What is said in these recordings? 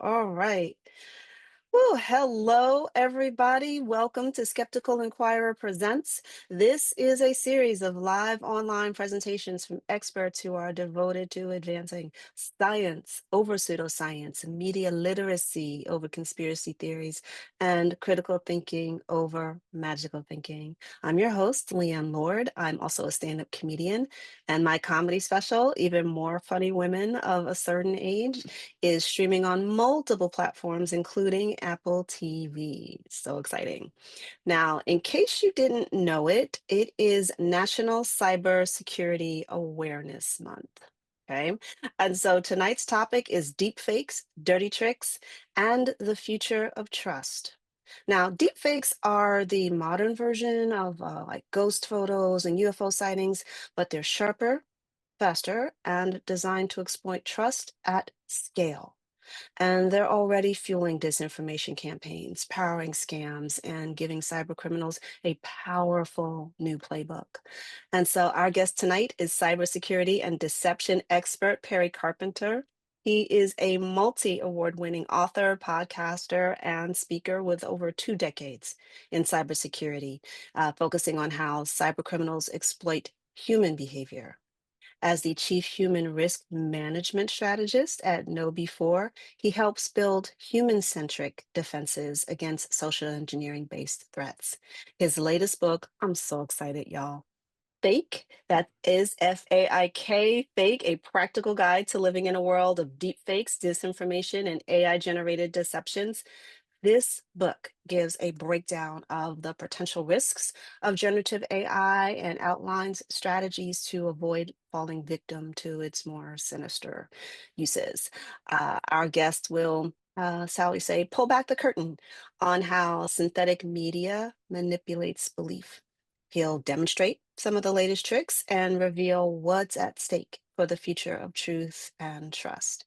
All right. Woo, hello, everybody. Welcome to Skeptical Inquirer Presents. This is a series of live online presentations from experts who are devoted to advancing science over pseudoscience, media literacy over conspiracy theories, and critical thinking over magical thinking. I'm your host, Leanne Lord. I'm also a stand-up comedian, and my comedy special, Even More Funny Women of a Certain Age, is streaming on multiple platforms, including Apple TV. So exciting. Now, in case you didn't know it, it is National Cybersecurity Awareness Month. Okay. And so tonight's topic is deepfakes, dirty tricks, and the future of trust. Now, deepfakes are the modern version of like ghost photos and UFO sightings, but they're sharper, faster, and designed to exploit trust at scale. And they're already fueling disinformation campaigns, powering scams, and giving cybercriminals a powerful new playbook. And so our guest tonight is cybersecurity and deception expert Perry Carpenter. He is a multi-award winning author, podcaster, and speaker with over 2 decades in cybersecurity, focusing on how cybercriminals exploit human behavior. As the Chief Human Risk Management Strategist at KnowBe4, he helps build human-centric defenses against social engineering-based threats. His latest book, I'm so excited, y'all. FAIK, that is FAIK, FAIK, a practical guide to living in a world of deep fakes, disinformation, and AI-generated deceptions. This book gives a breakdown of the potential risks of generative AI and outlines strategies to avoid falling victim to its more sinister uses. Our guest will, shall we say, pull back the curtain on how synthetic media manipulates belief. He'll demonstrate some of the latest tricks and reveal what's at stake for the future of truth and trust.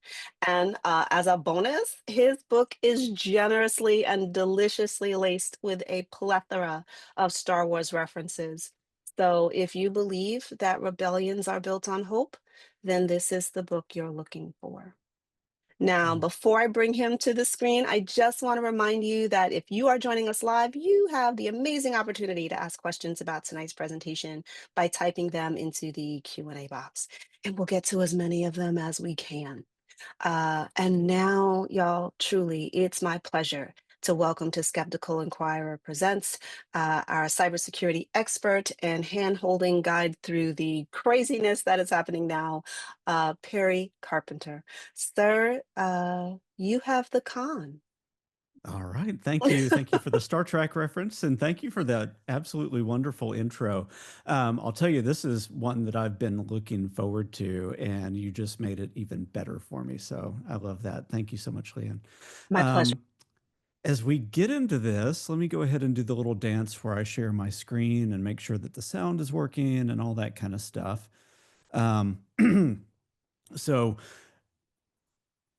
And as a bonus, his book is generously and deliciously laced with a plethora of Star Wars references. So if you believe that rebellions are built on hope, then this is the book you're looking for. Now, Mm. before I bring him to the screen, I just want to remind you that if you are joining us live, you have the amazing opportunity to ask questions about tonight's presentation by typing them into the Q&A box, and we'll get to as many of them as we can. And now, y'all, truly, it's my pleasure to welcome to Skeptical Inquirer Presents our cybersecurity expert and hand-holding guide through the craziness that is happening now, Perry Carpenter. Sir, you have the con. All right. Thank you. Thank you for the Star Trek reference, and thank you for that absolutely wonderful intro. I'll tell you, this is one that I've been looking forward to, and you just made it even better for me. So I love that. Thank you so much, Leanne. My pleasure. Um, as we get into this, let me go ahead and do the little dance where I share my screen and make sure that the sound is working and all that kind of stuff. Um, so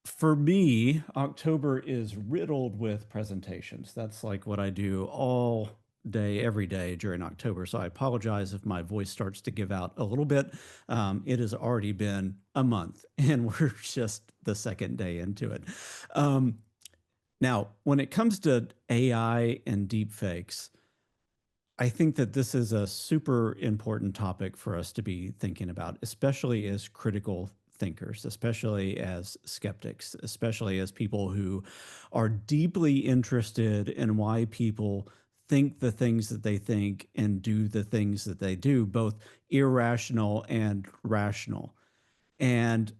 for me, October is riddled with presentations. That's like what I do all day, every day during October. So I apologize if my voice starts to give out a little bit. It has already been a month and we're just the second day into it. Um, Now, when it comes to AI and deepfakes, I think that this is a super important topic for us to be thinking about, especially as critical thinkers, especially as skeptics, especially as people who are deeply interested in why people think the things that they think and do the things that they do, both irrational and rational. And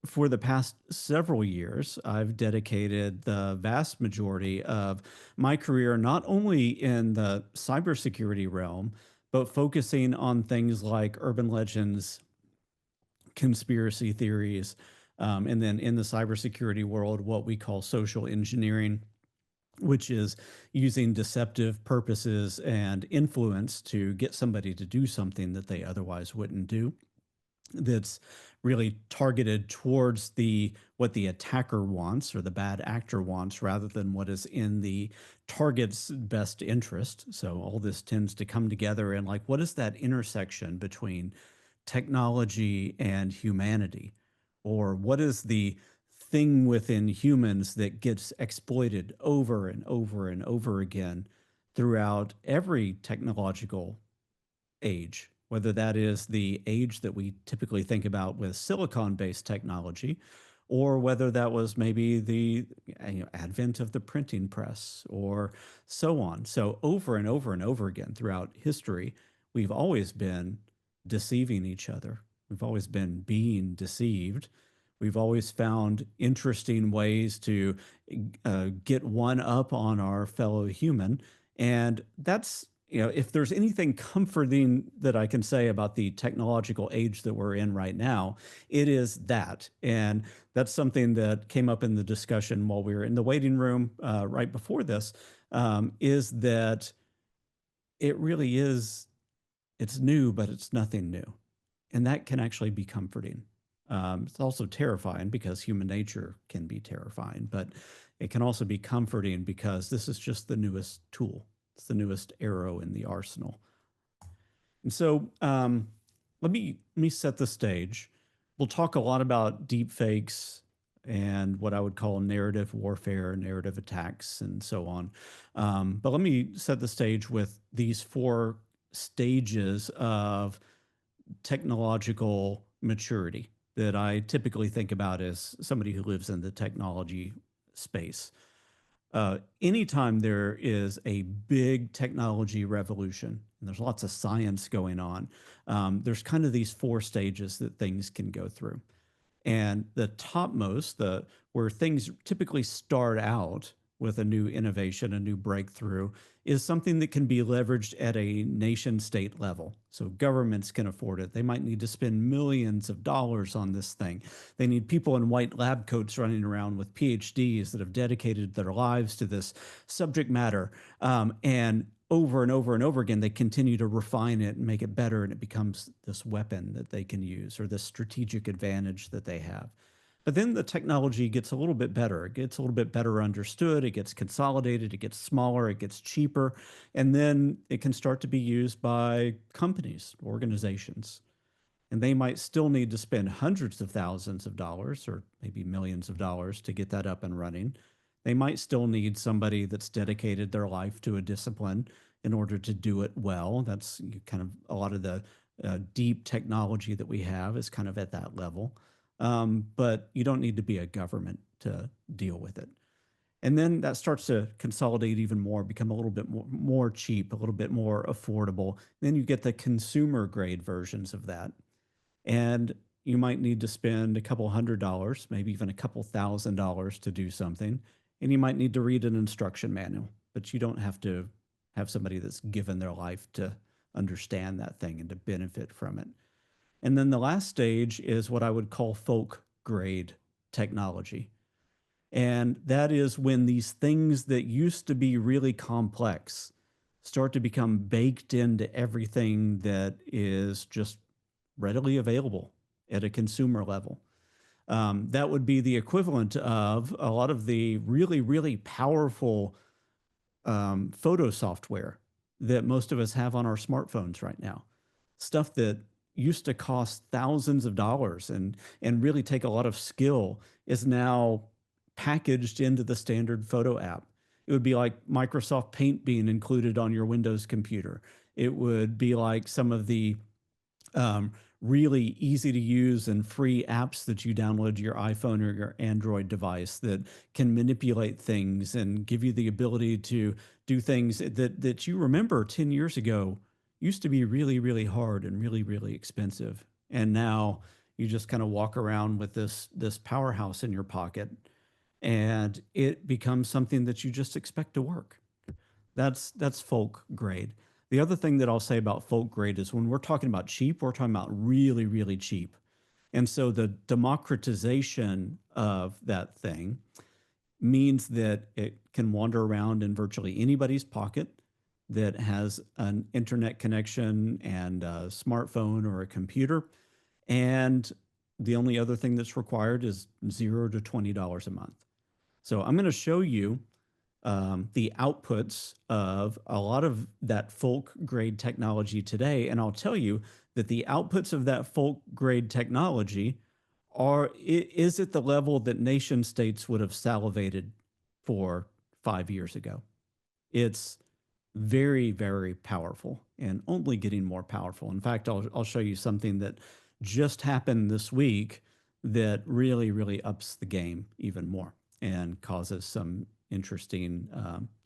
for the past several years, I've dedicated the vast majority of my career not only in the cybersecurity realm, but focusing on things like urban legends, conspiracy theories, and then in the cybersecurity world, what we call social engineering, which is using deceptive purposes and influence to get somebody to do something that they otherwise wouldn't do, that's really targeted towards the what the attacker wants or the bad actor wants rather than what is in the target's best interest. So all this tends to come together in like, what is that intersection between technology and humanity, or what is the thing within humans that gets exploited over and over and over again throughout every technological age, whether that is the age that we typically think about with silicon-based technology, or whether that was maybe the advent of the printing press or so on. So over and over and over again throughout history, we've always been deceiving each other. We've always been being deceived. We've always found interesting ways to get one up on our fellow human. And that's, if there's anything comforting that I can say about the technological age that we're in right now, it is that. And that's something that came up in the discussion while we were in the waiting room right before this, is that it really is, it's new, but it's nothing new. And that can actually be comforting. It's also terrifying because human nature can be terrifying, but it can also be comforting because this is just the newest tool. It's the newest arrow in the arsenal. And so let me set the stage. We'll talk a lot about deep fakes and what I would call narrative warfare, narrative attacks, and so on. But let me set the stage with these four stages of technological maturity that I typically think about as somebody who lives in the technology space. Anytime there is a big technology revolution, and there's lots of science going on, there's kind of these four stages that things can go through. And the topmost, the where things typically start out with a new innovation, a new breakthrough, is something that can be leveraged at a nation state level. So governments can afford it. They might need to spend millions of dollars on this thing. They need people in white lab coats running around with PhDs that have dedicated their lives to this subject matter. And over and over and over again, they continue to refine it and make it better, and it becomes this weapon that they can use or this strategic advantage that they have. But then the technology gets a little bit better. It gets a little bit better understood. It gets consolidated. It gets smaller. It gets cheaper. And then it can start to be used by companies, organizations. And they might still need to spend hundreds of thousands of dollars or maybe millions of dollars to get that up and running. They might still need somebody that's dedicated their life to a discipline in order to do it well. That's kind of a lot of the deep technology that we have is kind of at that level. But you don't need to be a government to deal with it. And then that starts to consolidate even more, become a little bit more cheap, a little bit more affordable. Then you get the consumer grade versions of that. And you might need to spend a couple $100, maybe even a couple $1,000 to do something. And you might need to read an instruction manual, but you don't have to have somebody that's given their life to understand that thing and to benefit from it. And then the last stage is what I would call folk grade technology. And that is when these things that used to be really complex start to become baked into everything that is just readily available at a consumer level. That would be the equivalent of a lot of the really, really powerful photo software that most of us have on our smartphones right now. Stuff that used to cost thousands of dollars and really take a lot of skill is now packaged into the standard photo app. It would be like Microsoft Paint being included on your Windows computer. It would be like some of the um, really easy to use and free apps that you download to your iPhone or your Android device that can manipulate things and give you the ability to do things that you remember 10 years ago used to be really, really hard and really, really expensive. And now you just kind of walk around with this powerhouse in your pocket and it becomes something that you just expect to work. That's folk grade. The other thing that I'll say about folk grade is when we're talking about cheap, we're talking about really, really cheap. And so the democratization of that thing means that it can wander around in virtually anybody's pocket that has an internet connection and a smartphone or a computer. And the only other thing that's required is $0 to $20 a month. So I'm going to show you the outputs of a lot of that folk grade technology today. And I'll tell you that the outputs of that folk grade technology is it the level that nation states would have salivated for 5 years ago? It's very, very powerful and only getting more powerful. In fact, I'll show you something that just happened this week that really, really ups the game even more and causes some interesting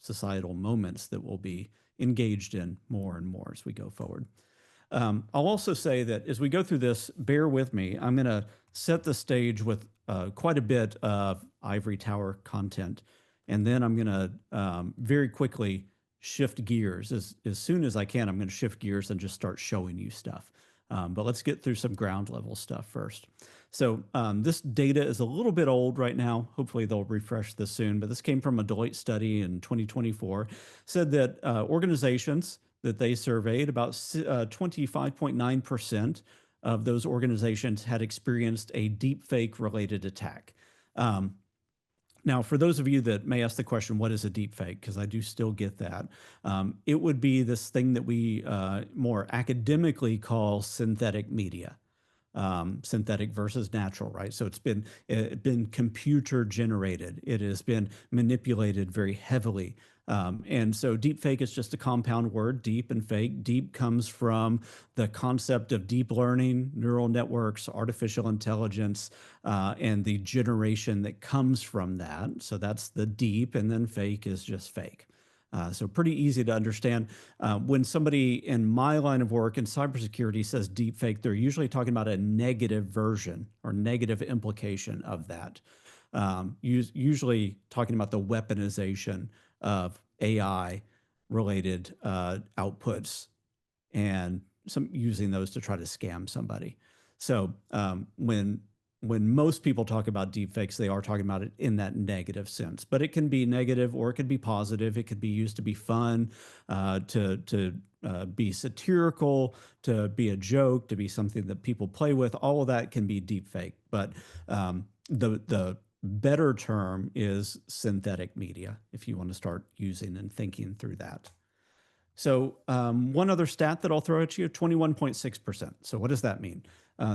societal moments that we'll be engaged in more and more as we go forward. I'll also say that as we go through this, bear with me. I'm going to set the stage with quite a bit of ivory tower content, and then I'm going to very quickly shift gears. As soon as I can, I'm going to shift gears and just start showing you stuff. But let's get through some ground level stuff first. So this data is a little bit old right now. Hopefully they'll refresh this soon, but this came from a Deloitte study in 2024, said that organizations that they surveyed, about 25.9% of those organizations had experienced a deepfake related attack. Now, for those of you that may ask the question, what is a deepfake? Because I do still get that. It would be this thing that we more academically call synthetic media. Synthetic versus natural, right? So it's been computer generated. It has been manipulated very heavily. And so deep fake is just a compound word, deep and fake. Deep comes from the concept of deep learning, neural networks, artificial intelligence, and the generation that comes from that. So that's the deep, and then fake is just fake. So pretty easy to understand. When somebody in my line of work in cybersecurity says deepfake, they're usually talking about a negative version or negative implication of that. Usually talking about the weaponization of AI related outputs and some using those to try to scam somebody. So when most people talk about deepfakes, they are talking about it in that negative sense. But it can be negative or it could be positive. It could be used to be fun, to be satirical, to be a joke, to be something that people play with. All of that can be deepfake. But the better term is synthetic media, if you want to start using and thinking through that. So one other stat that I'll throw at you, 21.6%. So what does that mean?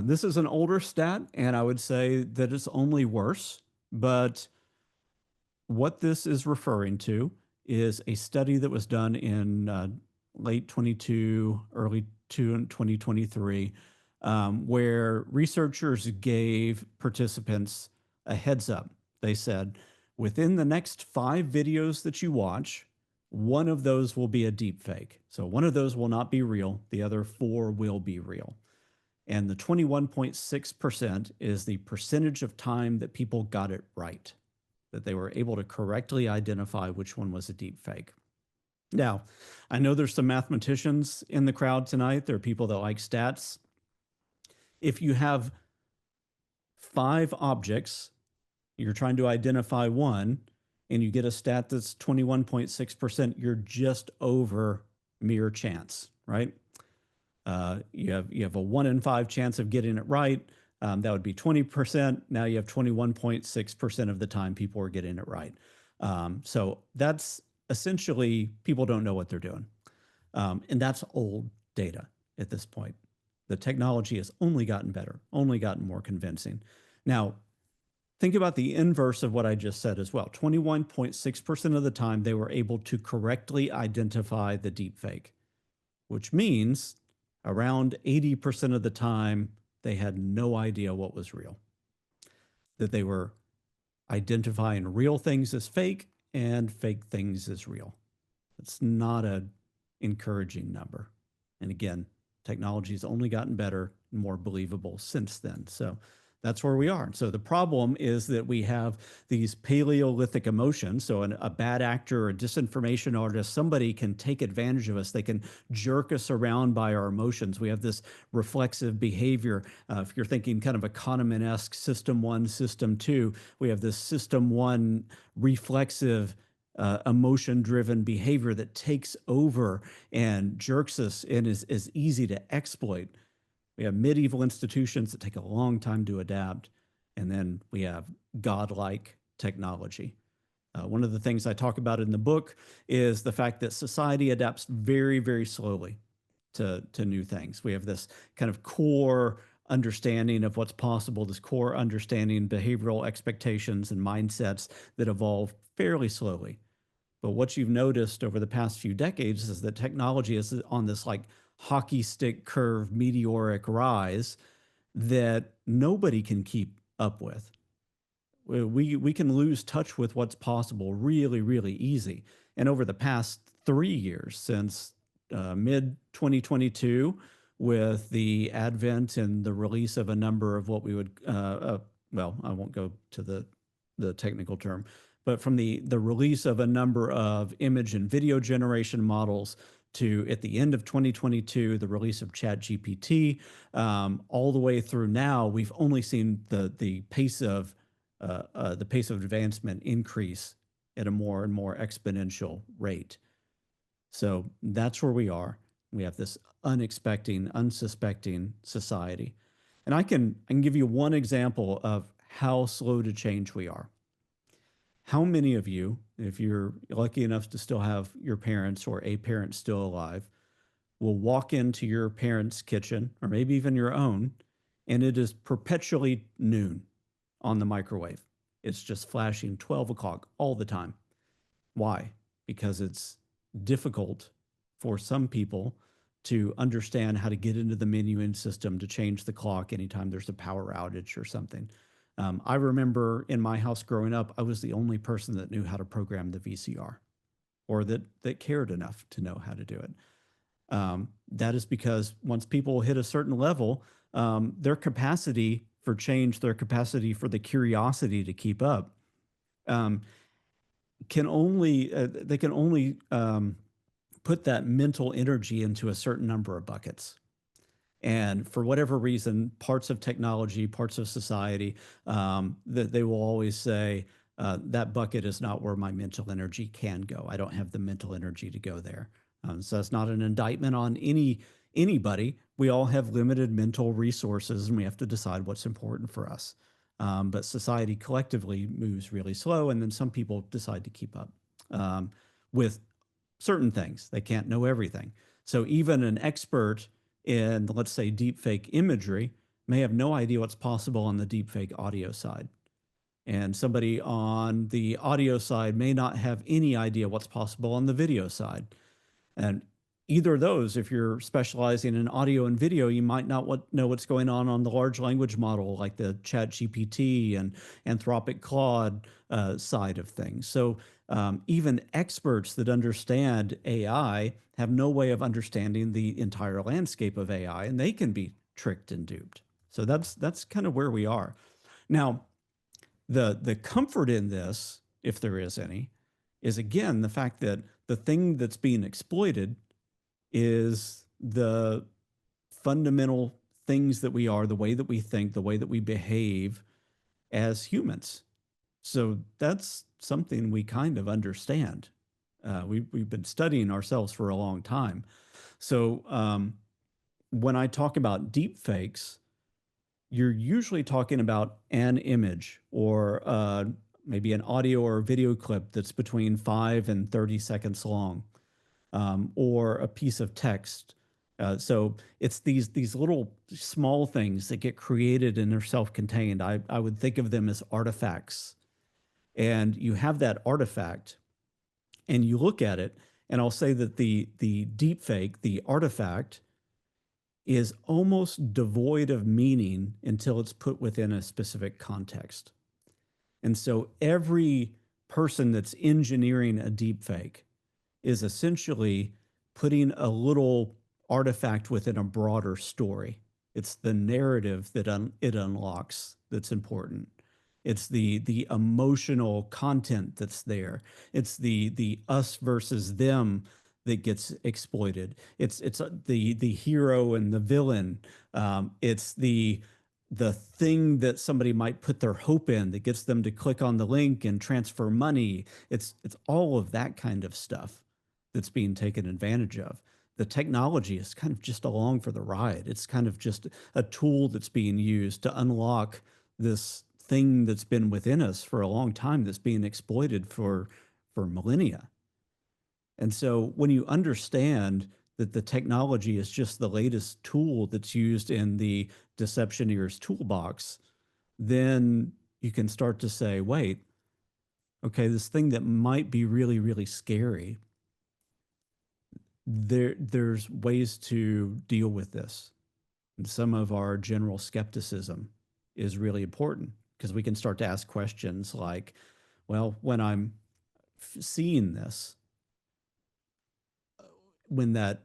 This is an older stat, and I would say that it's only worse. But what this is referring to is a study that was done in late 22, early 2023, where researchers gave participants a heads up. They said, within the next 5 videos that you watch, one of those will be a deep fake. So one of those will not be real. The other 4 will be real. And the 21.6% is the percentage of time that people got it right, that they were able to correctly identify which one was a deep fake. Now, I know there's some mathematicians in the crowd tonight. There are people that like stats. If you have 5 objects, you're trying to identify one, and you get a stat that's 21.6%, you're just over mere chance, right? You have a 1 in 5 chance of getting it right. That would be 20%. Now you have 21.6% of the time people are getting it right. So that's essentially people don't know what they're doing. And that's old data at this point. The technology has only gotten better, only gotten more convincing. Now, think about the inverse of what I just said as well. 21.6% of the time, they were able to correctly identify the deepfake, which means around 80% of the time, they had no idea what was real, that they were identifying real things as fake and fake things as real. It's not an encouraging number. And again, technology has only gotten better, more believable since then. So that's where we are. So the problem is that we have these Paleolithic emotions. So a bad actor or a disinformation artist, somebody can take advantage of us. They can jerk us around by our emotions. We have this reflexive behavior. If you're thinking kind of a Kahneman-esque system 1, system 2, we have this system 1 reflexive emotion-driven behavior that takes over and jerks us and is easy to exploit. We have medieval institutions that take a long time to adapt. And then we have godlike technology. One of the things I talk about in the book is the fact that society adapts very, very slowly to new things. We have this kind of core understanding of what's possible, this core understanding, behavioral expectations and mindsets that evolve fairly slowly. But what you've noticed over the past few decades is that technology is on this like hockey stick curve meteoric rise that nobody can keep up with. We can lose touch with what's possible really, really easy. And over the past 3 years, since mid 2022, with the advent and the release of a number of what we would, well, I won't go to the technical term, but from the release of a number of image and video generation models to at the end of 2022, the release of ChatGPT, all the way through now, we've only seen the pace of advancement increase at a more and more exponential rate. So that's where we are. We have this unsuspecting society. And I can give you one example of how slow to change we are. How many of you, if you're lucky enough to still have your parents or a parent still alive, will walk into your parents' kitchen or maybe even your own, and it is perpetually noon on the microwave? It's just flashing 12 o'clock all the time. Why? Because it's difficult for some people to understand how to get into the menuing system to change the clock anytime there's a power outage or something. I remember in my house growing up, I was the only person that knew how to program the VCR or that cared enough to know how to do it. That is because once people hit a certain level, their capacity for change, their capacity for the curiosity to keep up, um, can only they can only put that mental energy into a certain number of buckets. And for whatever reason, parts of technology, parts of society, that they will always say that bucket is not where my mental energy can go. I don't have the mental energy to go there. So that's not an indictment on anybody. We all have limited mental resources, and we have to decide what's important for us. But society collectively moves really slow, and then some people decide to keep up with certain things. They can't know everything. So even an expert in, let's say, deepfake imagery may have no idea what's possible on the deepfake audio side. And somebody on the audio side may not have any idea what's possible on the video side. And either of those, if you're specializing in audio and video, you might not know what's going on the large language model, like the Chat GPT and Anthropic Claude side of things. So even experts that understand AI have no way of understanding the entire landscape of AI, and they can be tricked and duped. So that's kind of where we are. Now, the comfort in this, if there is any, is again the fact that the thing that's being exploited is the fundamental things that we are, the way that we think, the way that we behave as humans. So that's something we kind of understand. We've been studying ourselves for a long time. So when I talk about deep fakes, you're usually talking about an image or maybe an audio or video clip that's between 5 and 30 seconds long, or a piece of text. So it's these little small things that get created and they're self-contained. I would think of them as artifacts. And you have that artifact and you look at it, and I'll say that the deep fake, the artifact, is almost devoid of meaning until it's put within a specific context. And so every person that's engineering a deep fake is essentially putting a little artifact within a broader story. It's the narrative that it unlocks that's important. It's the emotional content that's there. It's the us versus them that gets exploited. It's the hero and the villain. It's the thing that somebody might put their hope in that gets them to click on the link and transfer money. It's all of that kind of stuff that's being taken advantage of. The technology is kind of just along for the ride. It's kind of just a tool that's being used to unlock this thing that's been within us for a long time that's being exploited for millennia. And so when you understand that the technology is just the latest tool that's used in the deceptioneer's toolbox, then you can start to say, wait, okay, this thing that might be really, really scary, there's ways to deal with this. And some of our general skepticism is really important because we can start to ask questions like, well, when I'm seeing this, when that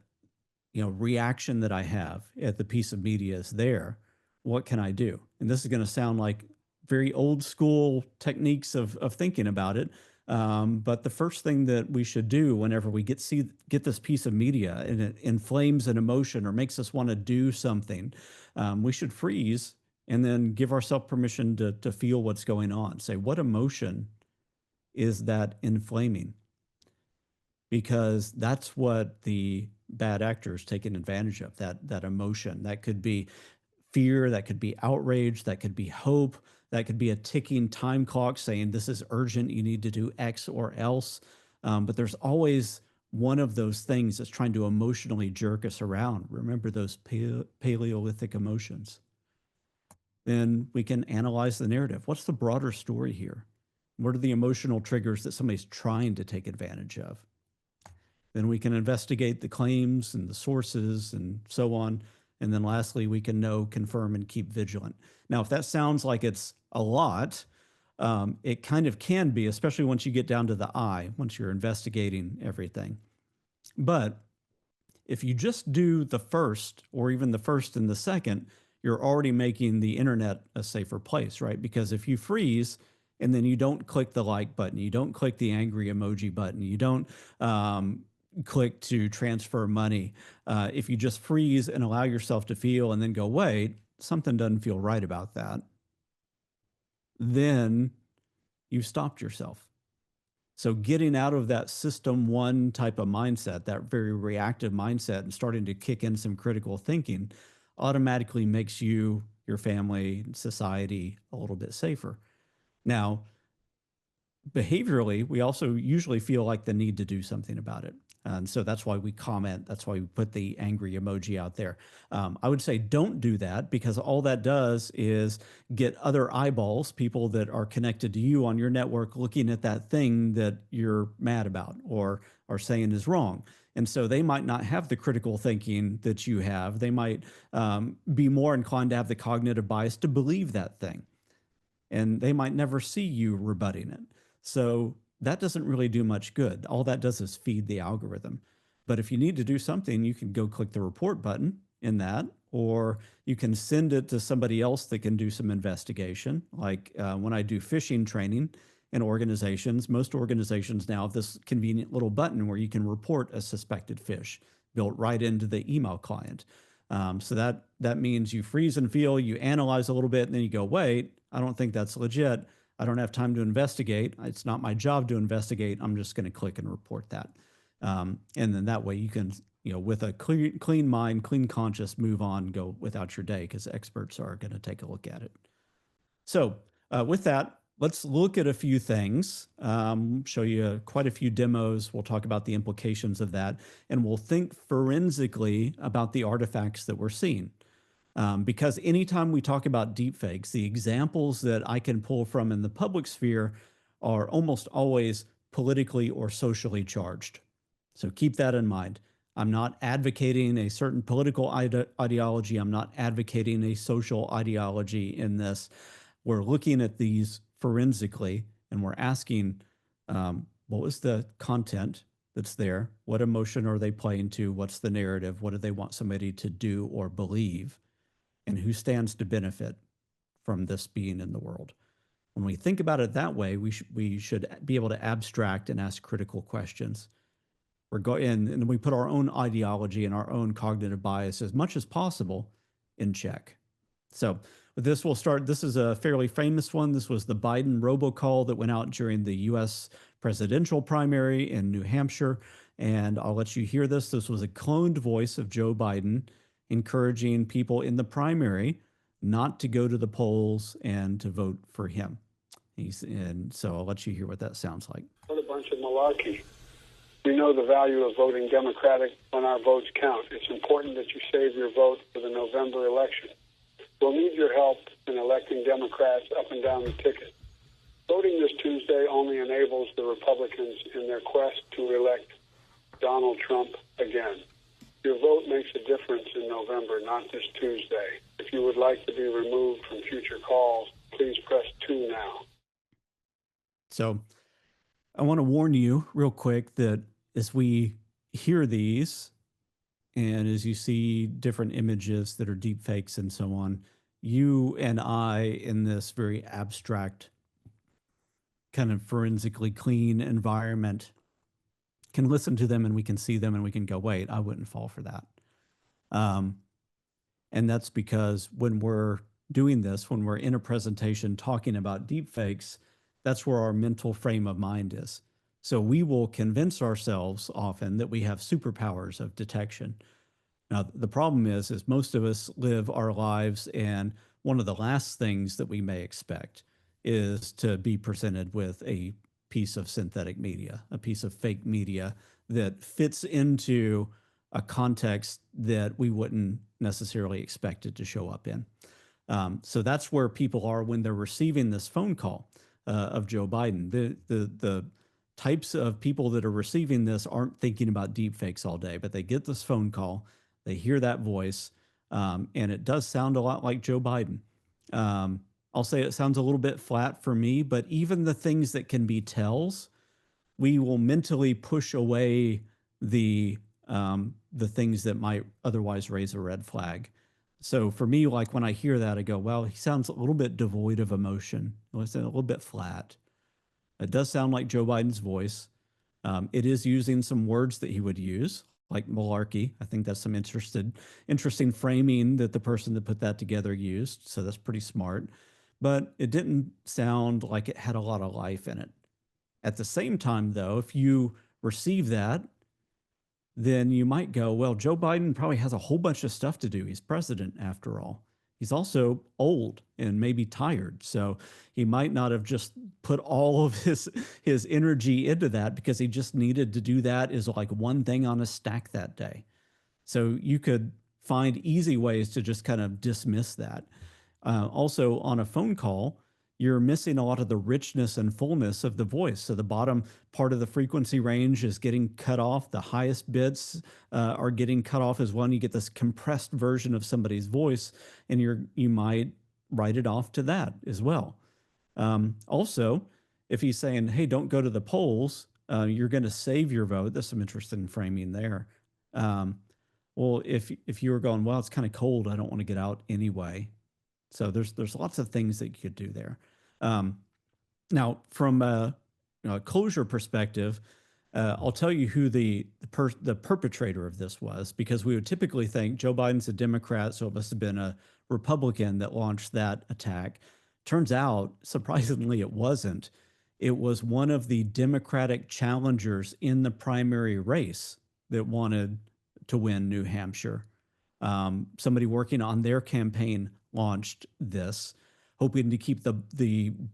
reaction that I have at the piece of media is there, what can I do? And this is going to sound like very old school techniques of thinking about it. But the first thing that we should do whenever we get this piece of media and it inflames an emotion or makes us want to do something, we should freeze and then give ourselves permission to feel what's going on. Say, what emotion is that inflaming? Because that's what the bad actors taking advantage of, that emotion. That could be fear, that could be outrage, that could be hope, that could be a ticking time clock saying this is urgent, you need to do X or else. But there's always one of those things that's trying to emotionally jerk us around. Remember those Paleolithic emotions. Then we can analyze the narrative. What's the broader story here? What are the emotional triggers that somebody's trying to take advantage of? Then we can investigate the claims and the sources and so on. And then lastly, we can know, confirm, and keep vigilant. Now, if that sounds like it's a lot, it kind of can be, especially once you get down to the I, once you're investigating everything. But if you just do the first or even the first and the second, you're already making the internet a safer place, right? Because if you freeze and then you don't click the like button, you don't click the angry emoji button, you don't click to transfer money, if you just freeze and allow yourself to feel and then go, wait, something doesn't feel right about that, then you've stopped yourself. So getting out of that system one type of mindset, that very reactive mindset, and starting to kick in some critical thinking automatically makes you, your family, society a little bit safer. Now, behaviorally, we also usually feel like the need to do something about it. And so that's why we comment. That's why we put the angry emoji out there. I would say don't do that, because all that does is get other eyeballs, people that are connected to you on your network, looking at that thing that you're mad about or are saying is wrong. And so they might not have the critical thinking that you have. They might be more inclined to have the cognitive bias to believe that thing. And they might never see you rebutting it. So that doesn't really do much good. All that does is feed the algorithm. But if you need to do something, you can go click the report button in that, or you can send it to somebody else that can do some investigation. Like when I do phishing training in organizations, most organizations now have this convenient little button where you can report a suspected phish built right into the email client. So that means you freeze and feel, you analyze a little bit, and then you go, wait, I don't think that's legit. I don't have time to investigate. It's not my job to investigate. I'm just going to click and report that. And then that way you can, with a clean mind, clean conscience, move on, go without your day, because experts are going to take a look at it. So with that, let's look at a few things, show you quite a few demos. We'll talk about the implications of that, and we'll think forensically about the artifacts that we're seeing. Because anytime we talk about deepfakes, the examples that I can pull from in the public sphere are almost always politically or socially charged. So keep that in mind. I'm not advocating a certain political ideology. I'm not advocating a social ideology in this. We're looking at these forensically, and we're asking, what was the content that's there? What emotion are they playing to? What's the narrative? What do they want somebody to do or believe? And who stands to benefit from this being in the world? When we think about it that way, we should be able to abstract and ask critical questions. And we put our own ideology and our own cognitive bias as much as possible in check. So with this, we'll start. This is a fairly famous one. This was the Biden robocall that went out during the U.S. presidential primary in New Hampshire. And I'll let you hear this. This was a cloned voice of Joe Biden encouraging people in the primary not to go to the polls and to vote for him. And so I'll let you hear what that sounds like. What a bunch of malarkey. We know the value of voting Democratic when our votes count. It's important that you save your vote for the November election. We'll need your help in electing Democrats up and down the ticket. Voting this Tuesday only enables the Republicans in their quest to elect Donald Trump again. Your vote makes a difference in November, not this Tuesday. If you would like to be removed from future calls, please press 2 now. So I want to warn you real quick that as we hear these and as you see different images that are deep fakes and so on, you and I, in this very abstract, kind of forensically clean environment, can listen to them and we can see them and we can go, wait, I wouldn't fall for that. And that's because when we're doing this, when we're in a presentation talking about deep fakes, that's where our mental frame of mind is. So we will convince ourselves often that we have superpowers of detection. Now, the problem is most of us live our lives, and one of the last things that we may expect is to be presented with a piece of synthetic media, a piece of fake media that fits into a context that we wouldn't necessarily expect it to show up in. So that's where people are when they're receiving this phone call of Joe Biden. The types of people that are receiving this aren't thinking about deepfakes all day, but they get this phone call, they hear that voice, and it does sound a lot like Joe Biden. I'll say it sounds a little bit flat for me, but even the things that can be tells, we will mentally push away the things that might otherwise raise a red flag. So for me, like when I hear that, I go, well, he sounds a little bit devoid of emotion. A little bit flat. It does sound like Joe Biden's voice. It is using some words that he would use, like malarkey. I think that's some interesting framing that the person that put that together used. So that's pretty smart. But it didn't sound like it had a lot of life in it. At the same time, though, if you receive that, then you might go, well, Joe Biden probably has a whole bunch of stuff to do. He's president after all. He's also old and maybe tired. So he might not have just put all of his energy into that because he just needed to do that as like one thing on a stack that day. So you could find easy ways to just kind of dismiss that. Also, on a phone call, you're missing a lot of the richness and fullness of the voice. So the bottom part of the frequency range is getting cut off. The highest bits are getting cut off as well. And you get this compressed version of somebody's voice, and you might write it off to that as well. Also, if he's saying, "Hey, don't go to the polls," you're going to save your vote. There's some interesting framing there. Well, if you were going, "Well, it's kind of cold. I don't want to get out anyway." So there's lots of things that you could do there. Now, from a closure perspective, I'll tell you who the perpetrator of this was, because we would typically think Joe Biden's a Democrat, so it must have been a Republican that launched that attack. Turns out, surprisingly, it wasn't. It was one of the Democratic challengers in the primary race that wanted to win New Hampshire. Somebody working on their campaign launched this, hoping to keep the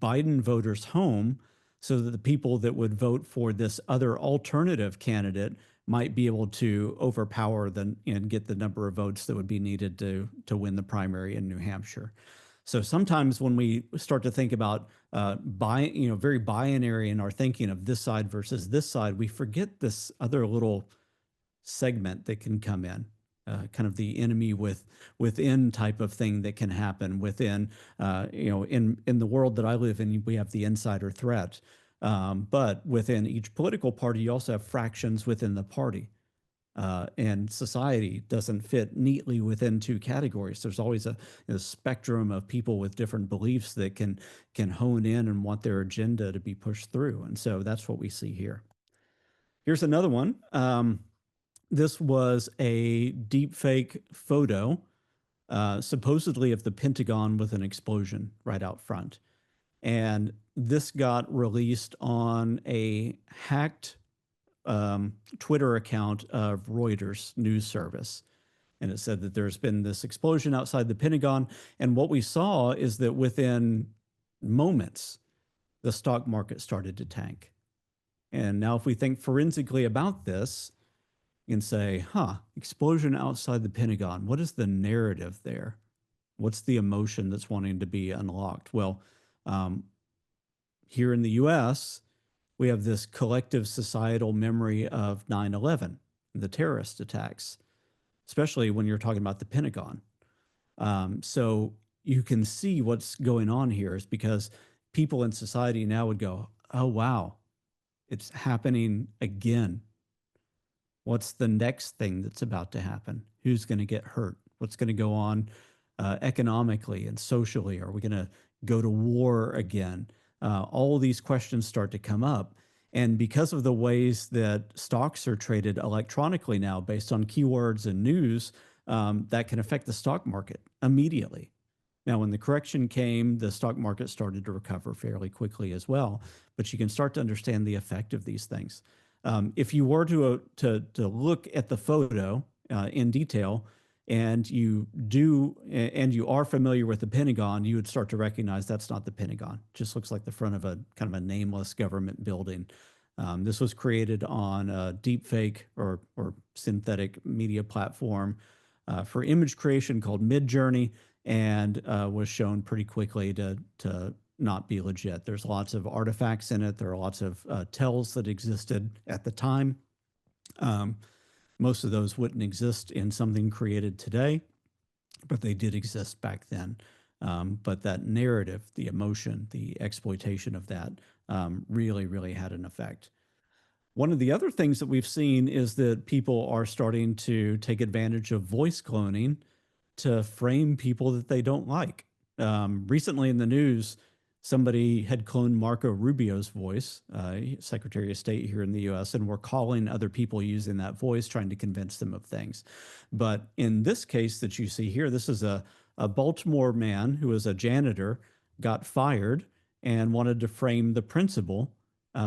Biden voters home so that the people that would vote for this other alternative candidate might be able to overpower and get the number of votes that would be needed to win the primary in New Hampshire. So sometimes when we start to think about very binary in our thinking of this side versus this side, we forget this other little segment that can come in. Kind of the enemy within type of thing that can happen within, in the world that I live in, we have the insider threat. But within each political party, you also have fractions within the party. And society doesn't fit neatly within two categories. There's always a spectrum of people with different beliefs that can hone in and want their agenda to be pushed through. And so that's what we see here. Here's another one. This was a deepfake photo, supposedly of the Pentagon with an explosion right out front. And this got released on a hacked Twitter account of Reuters news service. And it said that there's been this explosion outside the Pentagon. And what we saw is that within moments, the stock market started to tank. And now if we think forensically about this, you can say, explosion outside the Pentagon. What is the narrative there? What's the emotion that's wanting to be unlocked? Well, here in the US, we have this collective societal memory of 9/11, the terrorist attacks, especially when you're talking about the Pentagon. So you can see what's going on here is because people in society now would go, oh, wow, it's happening again. What's the next thing that's about to happen? Who's going to get hurt? What's going to go on economically and socially? Are we going to go to war again? All these questions start to come up. And because of the ways that stocks are traded electronically now based on keywords and news, that can affect the stock market immediately. Now, when the correction came, the stock market started to recover fairly quickly as well. But you can start to understand the effect of these things. If you were to look at the photo in detail, and you are familiar with the Pentagon, you would start to recognize that's not the Pentagon. It just looks like the front of a kind of a nameless government building. This was created on a deepfake or synthetic media platform for image creation called Midjourney, and was shown pretty quickly to not be legit. There's lots of artifacts in it. There are lots of tells that existed at the time. Most of those wouldn't exist in something created today, but they did exist back then. But that narrative, the emotion, the exploitation of that really, really had an effect. One of the other things that we've seen is that people are starting to take advantage of voice cloning to frame people that they don't like. Recently in the news, somebody had cloned Marco Rubio's voice, Secretary of State here in the US, and were calling other people using that voice, trying to convince them of things. But in this case that you see here, this is a Baltimore man who was a janitor, got fired, and wanted to frame the principal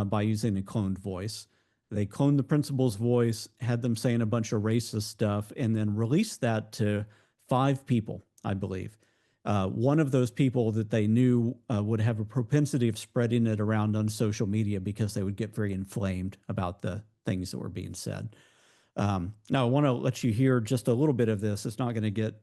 by using a cloned voice. They cloned the principal's voice, had them saying a bunch of racist stuff, and then released that to 5 people, I believe. One of those people that they knew would have a propensity of spreading it around on social media because they would get very inflamed about the things that were being said. Now, I want to let you hear just a little bit of this. It's not going to get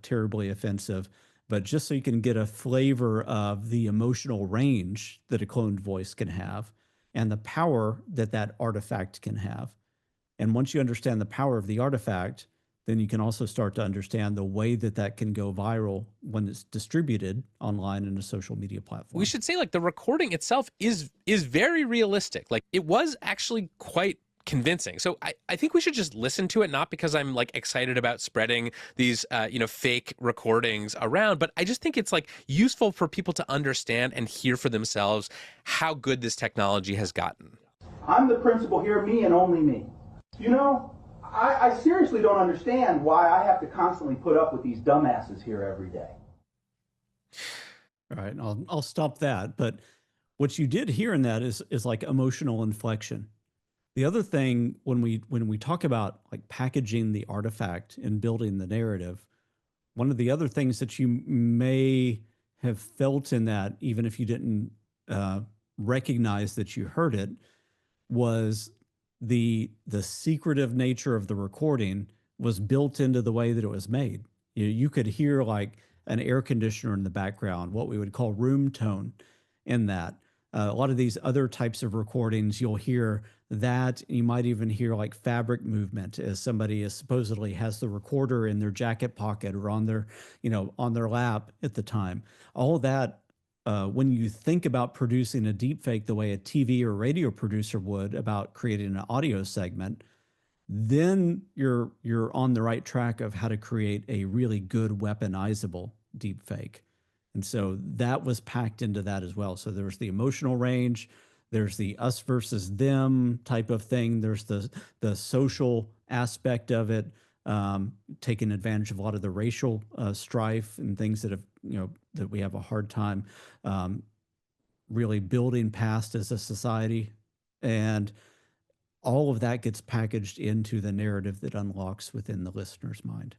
terribly offensive, but just so you can get a flavor of the emotional range that a cloned voice can have and the power that that artifact can have. And once you understand the power of the artifact, then you can also start to understand the way that that can go viral when it's distributed online in a social media platform. We should say, like, the recording itself is very realistic. Like, it was actually quite convincing. So I think we should just listen to it, not because I'm like excited about spreading these fake recordings around, but I just think it's like useful for people to understand and hear for themselves how good this technology has gotten. I'm the principal here, me and only me. You know, I seriously don't understand why I have to constantly put up with these dumbasses here every day. All right, I'll stop that. But what you did hear in that is like emotional inflection. The other thing, when we talk about like packaging the artifact and building the narrative, one of the other things that you may have felt in that, even if you didn't recognize that you heard it, was the secretive nature of the recording was built into the way that it was made. You could hear like an air conditioner in the background, what we would call room tone in that. A lot of these other types of recordings, you'll hear that. You might even hear like fabric movement as somebody is supposedly has the recorder in their jacket pocket or on their, on their lap at the time. All of that, when you think about producing a deepfake the way a TV or radio producer would about creating an audio segment, then you're on the right track of how to create a really good weaponizable deepfake. And so that was packed into that as well. So there's the emotional range, there's the us versus them type of thing, there's the social aspect of it, taking advantage of a lot of the racial strife and things that have, that we have a hard time really building past as a society. And all of that gets packaged into the narrative that unlocks within the listener's mind.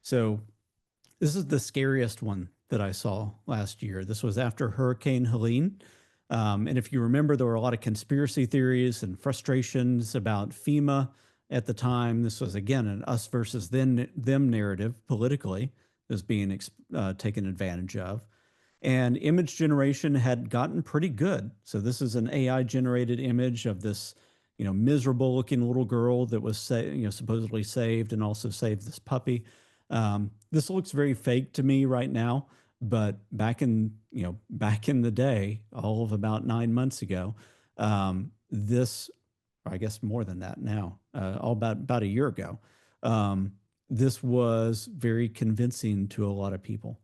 So this is the scariest one that I saw last year. This was after Hurricane Helene. And if you remember, there were a lot of conspiracy theories and frustrations about FEMA at the time. This was, again, an us versus them narrative politically. was being taken advantage of. And image generation had gotten pretty good. So this is an AI generated image of this, miserable looking little girl that was, supposedly saved and also saved this puppy. This looks very fake to me right now, but back in the day, all of about 9 months ago, this, or I guess more than that now, all about a year ago, this was very convincing to a lot of people.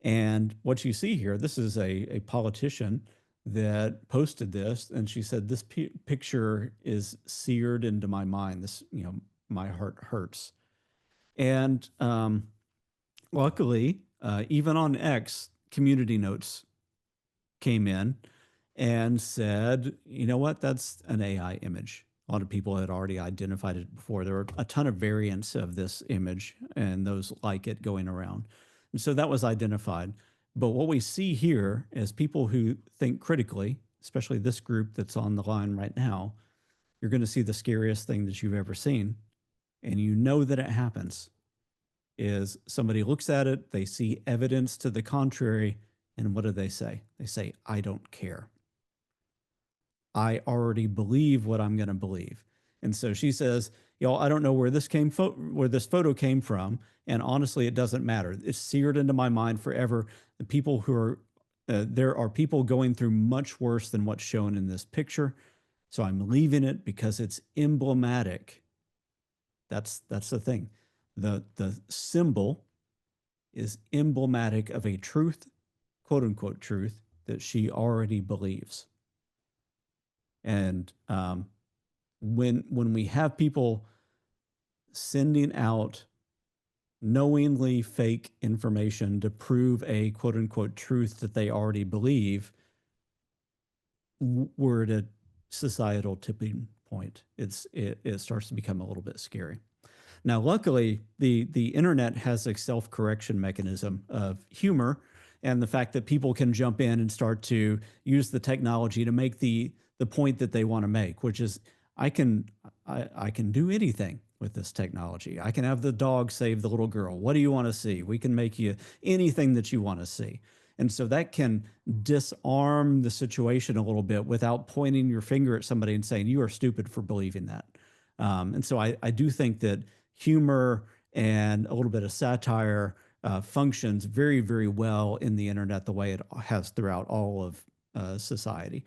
And what you see here, this is a politician that posted this, and she said, this picture is seared into my mind. This, my heart hurts. And luckily, even on X, community notes came in and said, you know what, that's an AI image. A lot of people had already identified it before. There were a ton of variants of this image and those like it going around. And so that was identified. But what we see here is people who think critically, especially this group that's on the line right now, you're going to see the scariest thing that you've ever seen. And you know that it happens is somebody looks at it, they see evidence to the contrary, and what do they say? They say, I don't care. I already believe what I'm going to believe. And so she says, I don't know where this photo came from. And honestly, it doesn't matter. It's seared into my mind forever. The people who are, there are people going through much worse than what's shown in this picture. So I'm leaving it because it's emblematic. That's the thing. The symbol is emblematic of a truth, quote unquote truth, that she already believes. And when we have people sending out knowingly fake information to prove a quote unquote truth that they already believe, we're at a societal tipping point. It starts to become a little bit scary. Now, luckily, the internet has a self-correction mechanism of humor, and the fact that people can jump in and start to use the technology to make the point that they want to make, which is I can do anything with this technology. I can have the dog save the little girl. What do you want to see? We can make you anything that you want to see. And so that can disarm the situation a little bit without pointing your finger at somebody and saying, you are stupid for believing that. And so I do think that humor and a little bit of satire functions very, very well in the internet the way it has throughout all of society.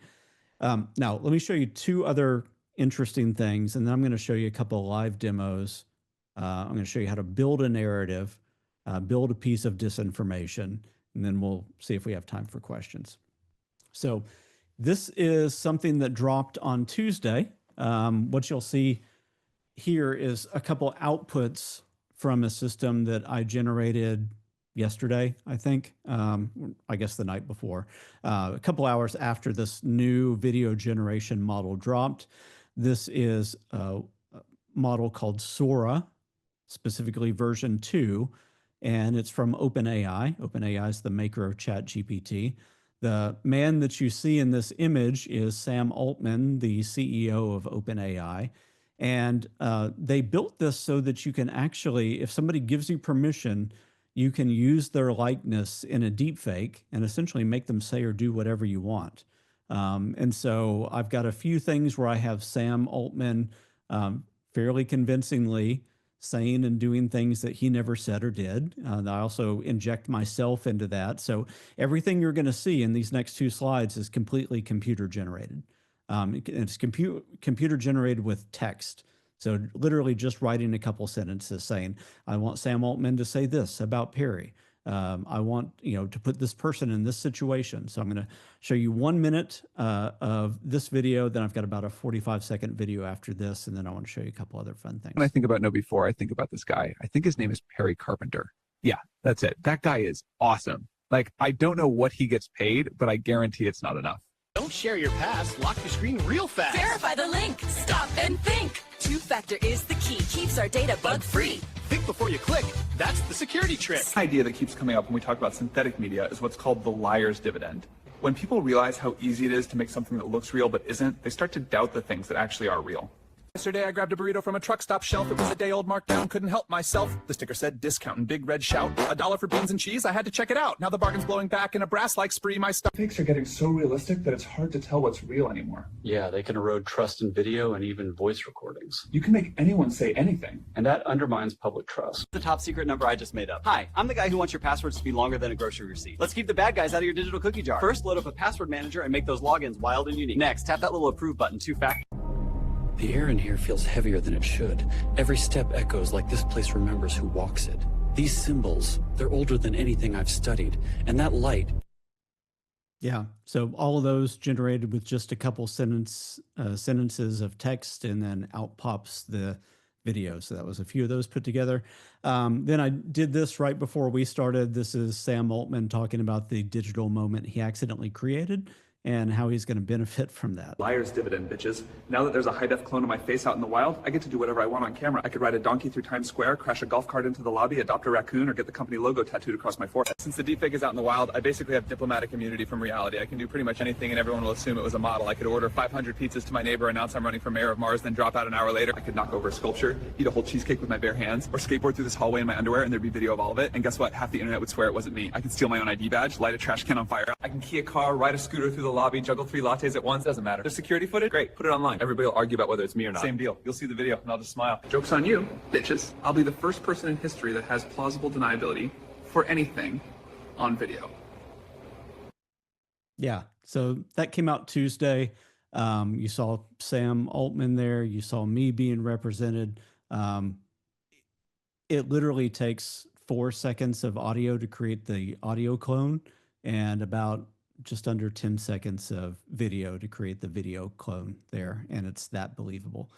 Now, let me show you two other interesting things, and then I'm going to show you a couple of live demos. I'm going to show you how to build a narrative, build a piece of disinformation, and then we'll see if we have time for questions. So this is something that dropped on Tuesday. What you'll see here is a couple outputs from a system that I generated yesterday, I think, I guess the night before, a couple hours after this new video generation model dropped. This is a model called Sora, specifically version 2, and it's from OpenAI. OpenAI is the maker of ChatGPT. The man that you see in this image is Sam Altman, the CEO of OpenAI. And they built this so that you can actually, if somebody gives you permission, you can use their likeness in a deepfake and essentially make them say or do whatever you want. And so I've got a few things where I have Sam Altman fairly convincingly saying and doing things that he never said or did. I also inject myself into that. So everything you're going to see in these next two slides is completely computer generated. It's computer generated with text. So literally just writing a couple sentences saying, I want Sam Altman to say this about Perry. I want, to put this person in this situation. So I'm going to show you 1 minute of this video. Then I've got about a 45-second video after this. And then I want to show you a couple other fun things. When I think about KnowBe4, I think about this guy. I think his name is Perry Carpenter. Yeah, that's it. That guy is awesome. Like, I don't know what he gets paid, but I guarantee it's not enough. Don't share your pass. Lock your screen real fast. Verify the link. Stop and think. Two-factor is the key. Keeps our data bug-free. Think before you click. That's the security trick. This idea that keeps coming up when we talk about synthetic media is what's called the liar's dividend. When people realize how easy it is to make something that looks real but isn't, they start to doubt the things that actually are real. Yesterday I grabbed a burrito from a truck stop shelf. It was a day old markdown, couldn't help myself. The sticker said discount in big red shout. $1 for beans and cheese, I had to check it out. Now the bargain's blowing back in a brass-like spree. My stuff fakes are getting so realistic that it's hard to tell what's real anymore. Yeah, they can erode trust in video and even voice recordings. You can make anyone say anything. And that undermines public trust. The top secret number I just made up. Hi, I'm the guy who wants your passwords to be longer than a grocery receipt. Let's keep the bad guys out of your digital cookie jar. First, load up a password manager and make those logins wild and unique. Next, tap that little approve button, 2-factor. The air in here feels heavier than it should. Every step echoes like this place remembers who walks it. These symbols, they're older than anything I've studied. And that light. Yeah. So all of those generated with just a couple sentences of text, and then out pops the video. So that was a few of those put together. Then I did this right before we started. This is Sam Altman talking about the digital moment he accidentally created and how he's going to benefit from that. Liar's dividend, bitches. Now that there's a high-def clone of my face out in the wild, I get to do whatever I want on camera. I could ride a donkey through Times Square, crash a golf cart into the lobby, adopt a raccoon, or get the company logo tattooed across my forehead. Since the deepfake is out in the wild, I basically have diplomatic immunity from reality. I can do pretty much anything and everyone will assume it was a model. I could order 500 pizzas to my neighbor, announce I'm running for mayor of Mars, then drop out an hour later. I could knock over a sculpture, eat a whole cheesecake with my bare hands, or skateboard through this hallway in my underwear and there'd be video of all of it. And guess what? Half the internet would swear it wasn't me. I could steal my own ID badge, light a trash can on fire. I can key a car, ride a scooter through the lobby, juggle 3 lattes at once, doesn't matter. There's security footage? Great, put it online. Everybody will argue about whether it's me or not. Same deal. You'll see the video and I'll just smile. Joke's on you, bitches. I'll be the first person in history that has plausible deniability for anything on video. Yeah. So that came out Tuesday. You saw Sam Altman there. You saw me being represented. It literally takes 4 seconds of audio to create the audio clone and about just under 10 seconds of video to create the video clone there. And it's that believable.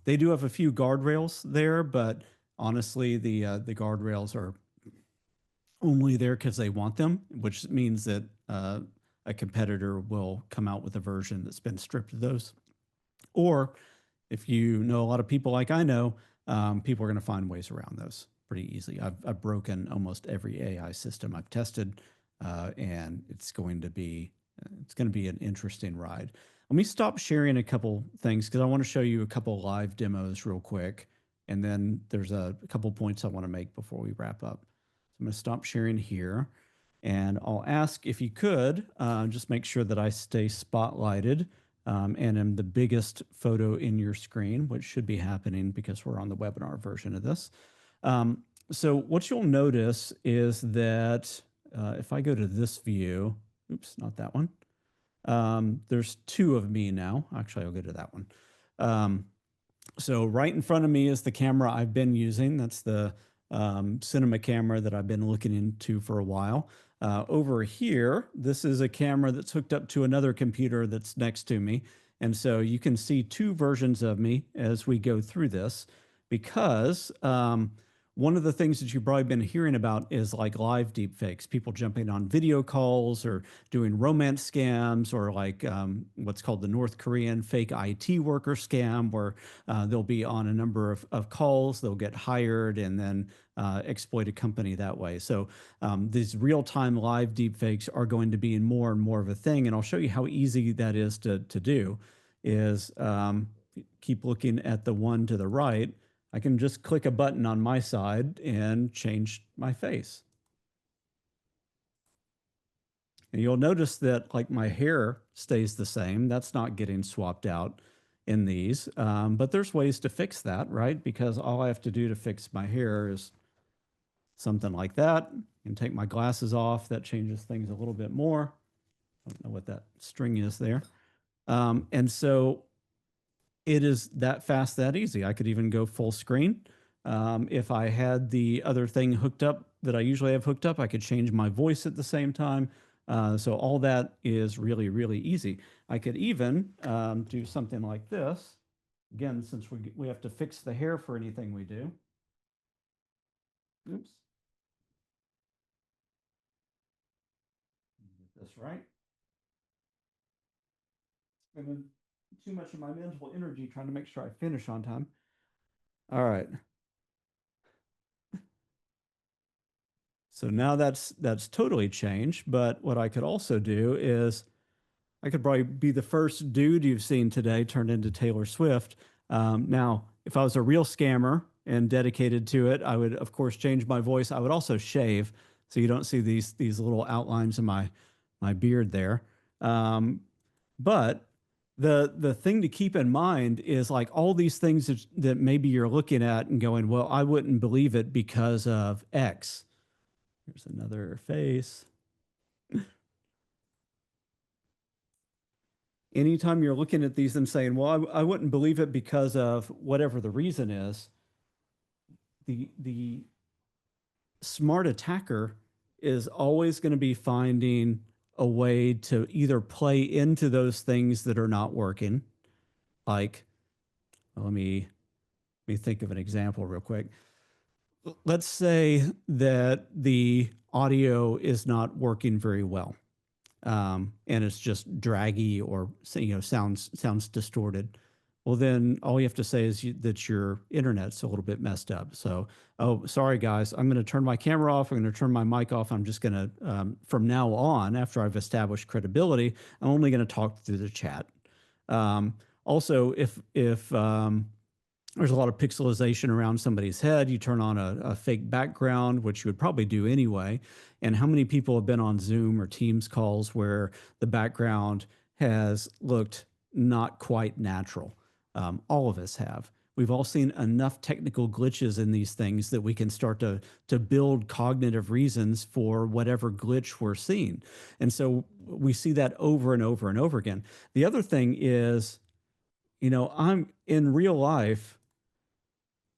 They do have a few guardrails there, but honestly, the guardrails are only there because they want them, which means that a competitor will come out with a version that's been stripped of those. Or if you know a lot of people like I know, people are going to find ways around those pretty easily. I've broken almost every AI system I've tested, and it's going to be an interesting ride. Let me stop sharing a couple things because I want to show you a couple live demos real quick, and then there's a couple points I want to make before we wrap up. So I'm going to stop sharing here, and I'll ask if you could just make sure that I stay spotlighted and am the biggest photo in your screen, which should be happening because we're on the webinar version of this. So what you'll notice is that if I go to this view, oops, not that one. There's 2 of me now. Actually, I'll go to that one. So right in front of me is the camera I've been using. That's the cinema camera that I've been looking into for a while. Over here, this is a camera that's hooked up to another computer that's next to me. And so you can see 2 versions of me as we go through this because one of the things that you've probably been hearing about is like live deepfakes, people jumping on video calls or doing romance scams, or like what's called the North Korean fake IT worker scam, where they'll be on a number of calls, they'll get hired and then exploit a company that way. So these real-time live deepfakes are going to be more and more of a thing. And I'll show you how easy that is to do. Is keep looking at the one to the right. I can just click a button on my side and change my face. And you'll notice that like my hair stays the same. That's not getting swapped out in these, but there's ways to fix that, right? Because all I have to do to fix my hair is something like that. And take my glasses off. That changes things a little bit more. I don't know what that string is there. And so it is that fast, that easy. I could even go full screen. If I had the other thing hooked up that I usually have hooked up, I could change my voice at the same time. So all that is really, really easy. I could even do something like this. Again, since we have to fix the hair for anything we do. Oops. Get this right. Spending too much of my mental energy trying to make sure I finish on time. All right. So now that's totally changed. But what I could also do is I could probably be the first dude you've seen today turned into Taylor Swift. Now, if I was a real scammer and dedicated to it, I would, of course, change my voice. I would also shave, so you don't see these little outlines in my beard there. But the thing to keep in mind is like all these things that maybe you're looking at and going, well, I wouldn't believe it because of X. Here's another face. Anytime you're looking at these and saying, well, I wouldn't believe it because of whatever the reason is, the smart attacker is always going to be finding a way to either play into those things that are not working. Like, well, let me think of an example real quick. Let's say that the audio is not working very well. And it's just draggy or sounds distorted. Well, then all you have to say is that your internet's a little bit messed up. So, oh, sorry guys, I'm going to turn my camera off. I'm going to turn my mic off. I'm just going to, from now on, after I've established credibility, I'm only going to talk through the chat. Also, if there's a lot of pixelization around somebody's head, you turn on a fake background, which you would probably do anyway. And how many people have been on Zoom or Teams calls where the background has looked not quite natural? All of us have. We've all seen enough technical glitches in these things that we can start to build cognitive reasons for whatever glitch we're seeing. And so we see that over and over and over again. The other thing is, I'm in real life,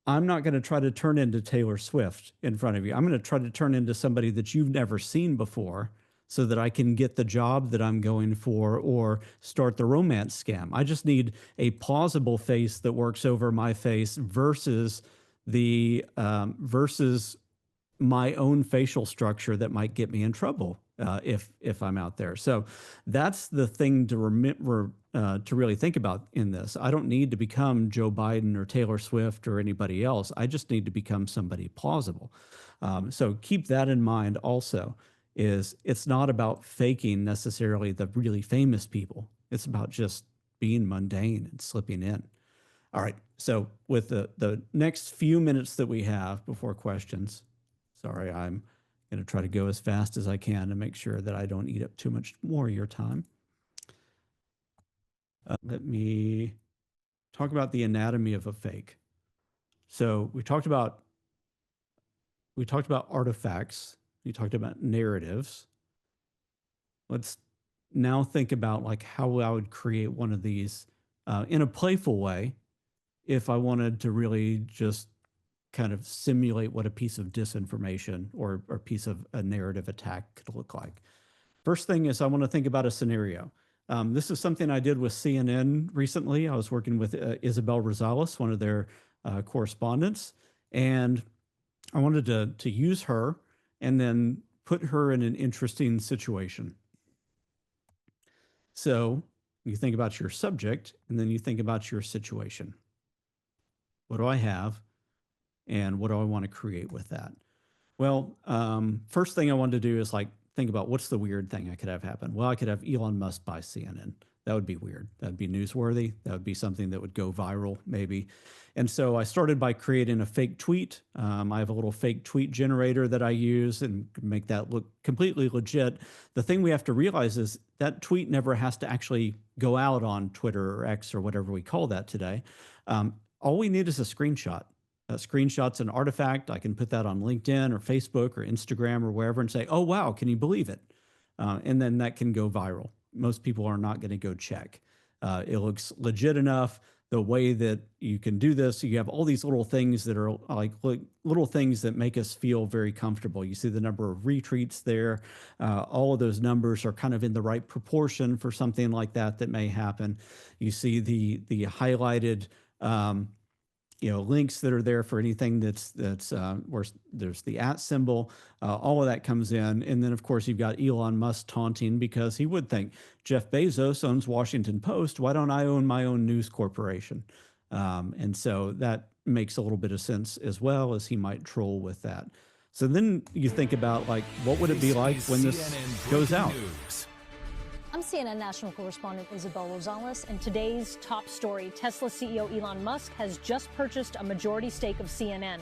I'm not going to try to turn into Taylor Swift in front of you. I'm going to try to turn into somebody that you've never seen before so that I can get the job that I'm going for or start the romance scam. I just need a plausible face that works over my face versus versus my own facial structure that might get me in trouble if I'm out there. So that's the thing to remember to really think about in this. I don't need to become Joe Biden or Taylor Swift or anybody else. I just need to become somebody plausible. So keep that in mind also. It's not about faking necessarily the really famous people. It's about just being mundane and slipping in. All right. So with the next few minutes that we have before questions, sorry, I'm going to try to go as fast as I can to make sure that I don't eat up too much more of your time. Let me talk about the anatomy of a fake. So we talked about artifacts. We talked about narratives. Let's now think about like how I would create one of these in a playful way if I wanted to really just kind of simulate what a piece of disinformation or a piece of a narrative attack could look like. First thing is I want to think about a scenario. This is something I did with CNN recently. I was working with Isabel Rosales, one of their correspondents, and I wanted to use her and then put her in an interesting situation. So you think about your subject, and then you think about your situation. What do I have, and what do I want to create with that? Well, first thing I wanted to do is like think about what's the weird thing I could have happen. Well, I could have Elon Musk buy CNN. That would be weird. That would be newsworthy. That would be something that would go viral, maybe. And so I started by creating a fake tweet. I have a little fake tweet generator that I use and make that look completely legit. The thing we have to realize is that tweet never has to actually go out on Twitter or X or whatever we call that today. All we need is a screenshot. A screenshot's an artifact. I can put that on LinkedIn or Facebook or Instagram or wherever and say, oh, wow, can you believe it? And then that can go viral. Most people are not going to go check. It looks legit enough. The way that you can do this, you have all these little things that are like little things that make us feel very comfortable. You see the number of retweets there. All of those numbers are kind of in the right proportion for something like that may happen. You see the highlighted links that are there for anything that's where there's the @ symbol, all of that comes in. And then of course you've got Elon Musk taunting because he would think Jeff Bezos owns Washington Post. Why don't I own my own news corporation? And so that makes a little bit of sense as well, as he might troll with that. So then you think about like, what would it be like when this goes out? I'm CNN national correspondent Isabel Rosales, and today's top story, Tesla CEO Elon Musk has just purchased a majority stake of CNN.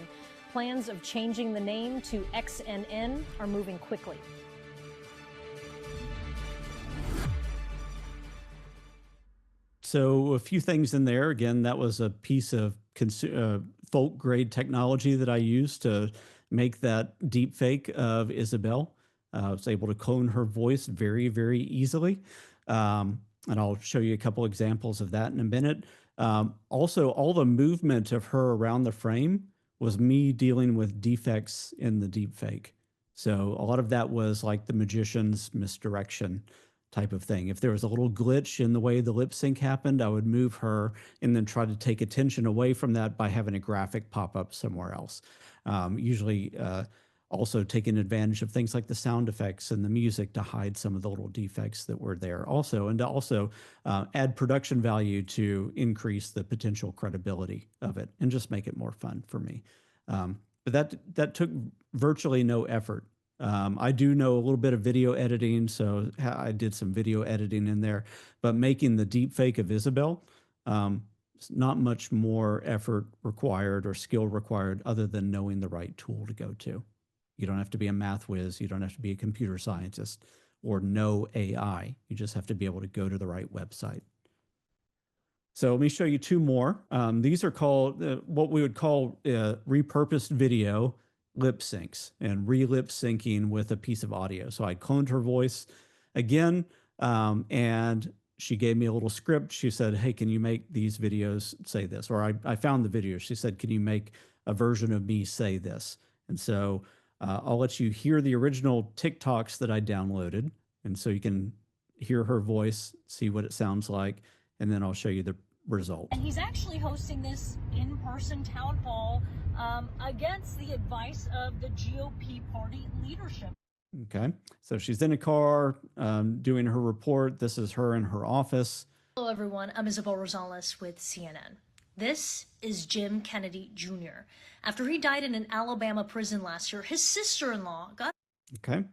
Plans of changing the name to XNN are moving quickly. So a few things in there. Again, that was a piece of folk grade technology that I used to make that deep fake of Isabel. I was able to clone her voice very, very easily. And I'll show you a couple examples of that in a minute. Also, all the movement of her around the frame was me dealing with defects in the deep fake. So a lot of that was like the magician's misdirection type of thing. If there was a little glitch in the way the lip sync happened, I would move her and then try to take attention away from that by having a graphic pop up somewhere else. Usually also taking advantage of things like the sound effects and the music to hide some of the little defects that were there also, and to also add production value to increase the potential credibility of it and just make it more fun for me. But that took virtually no effort. I do know a little bit of video editing, so I did some video editing in there, but making the deep fake of Isabel, not much more effort required or skill required other than knowing the right tool to go to. You don't have to be a math whiz. You don't have to be a computer scientist or know AI. You just have to be able to go to the right website. So let me show you two more. These are called what we would call repurposed video lip syncs and re-lip syncing with a piece of audio. So I cloned her voice again, and she gave me a little script. She said, hey, can you make these videos say this? Or I found the video. She said, can you make a version of me say this? And so I'll let you hear the original TikToks that I downloaded. And so you can hear her voice, see what it sounds like, and then I'll show you the result. And he's actually hosting this in-person town hall against the advice of the GOP party leadership. Okay, so she's in a car doing her report. This is her in her office. Hello, everyone. I'm Isabel Rosales with CNN. This is Jim Kennedy Jr. After he died in an Alabama prison last year, his sister-in-law got... Okay,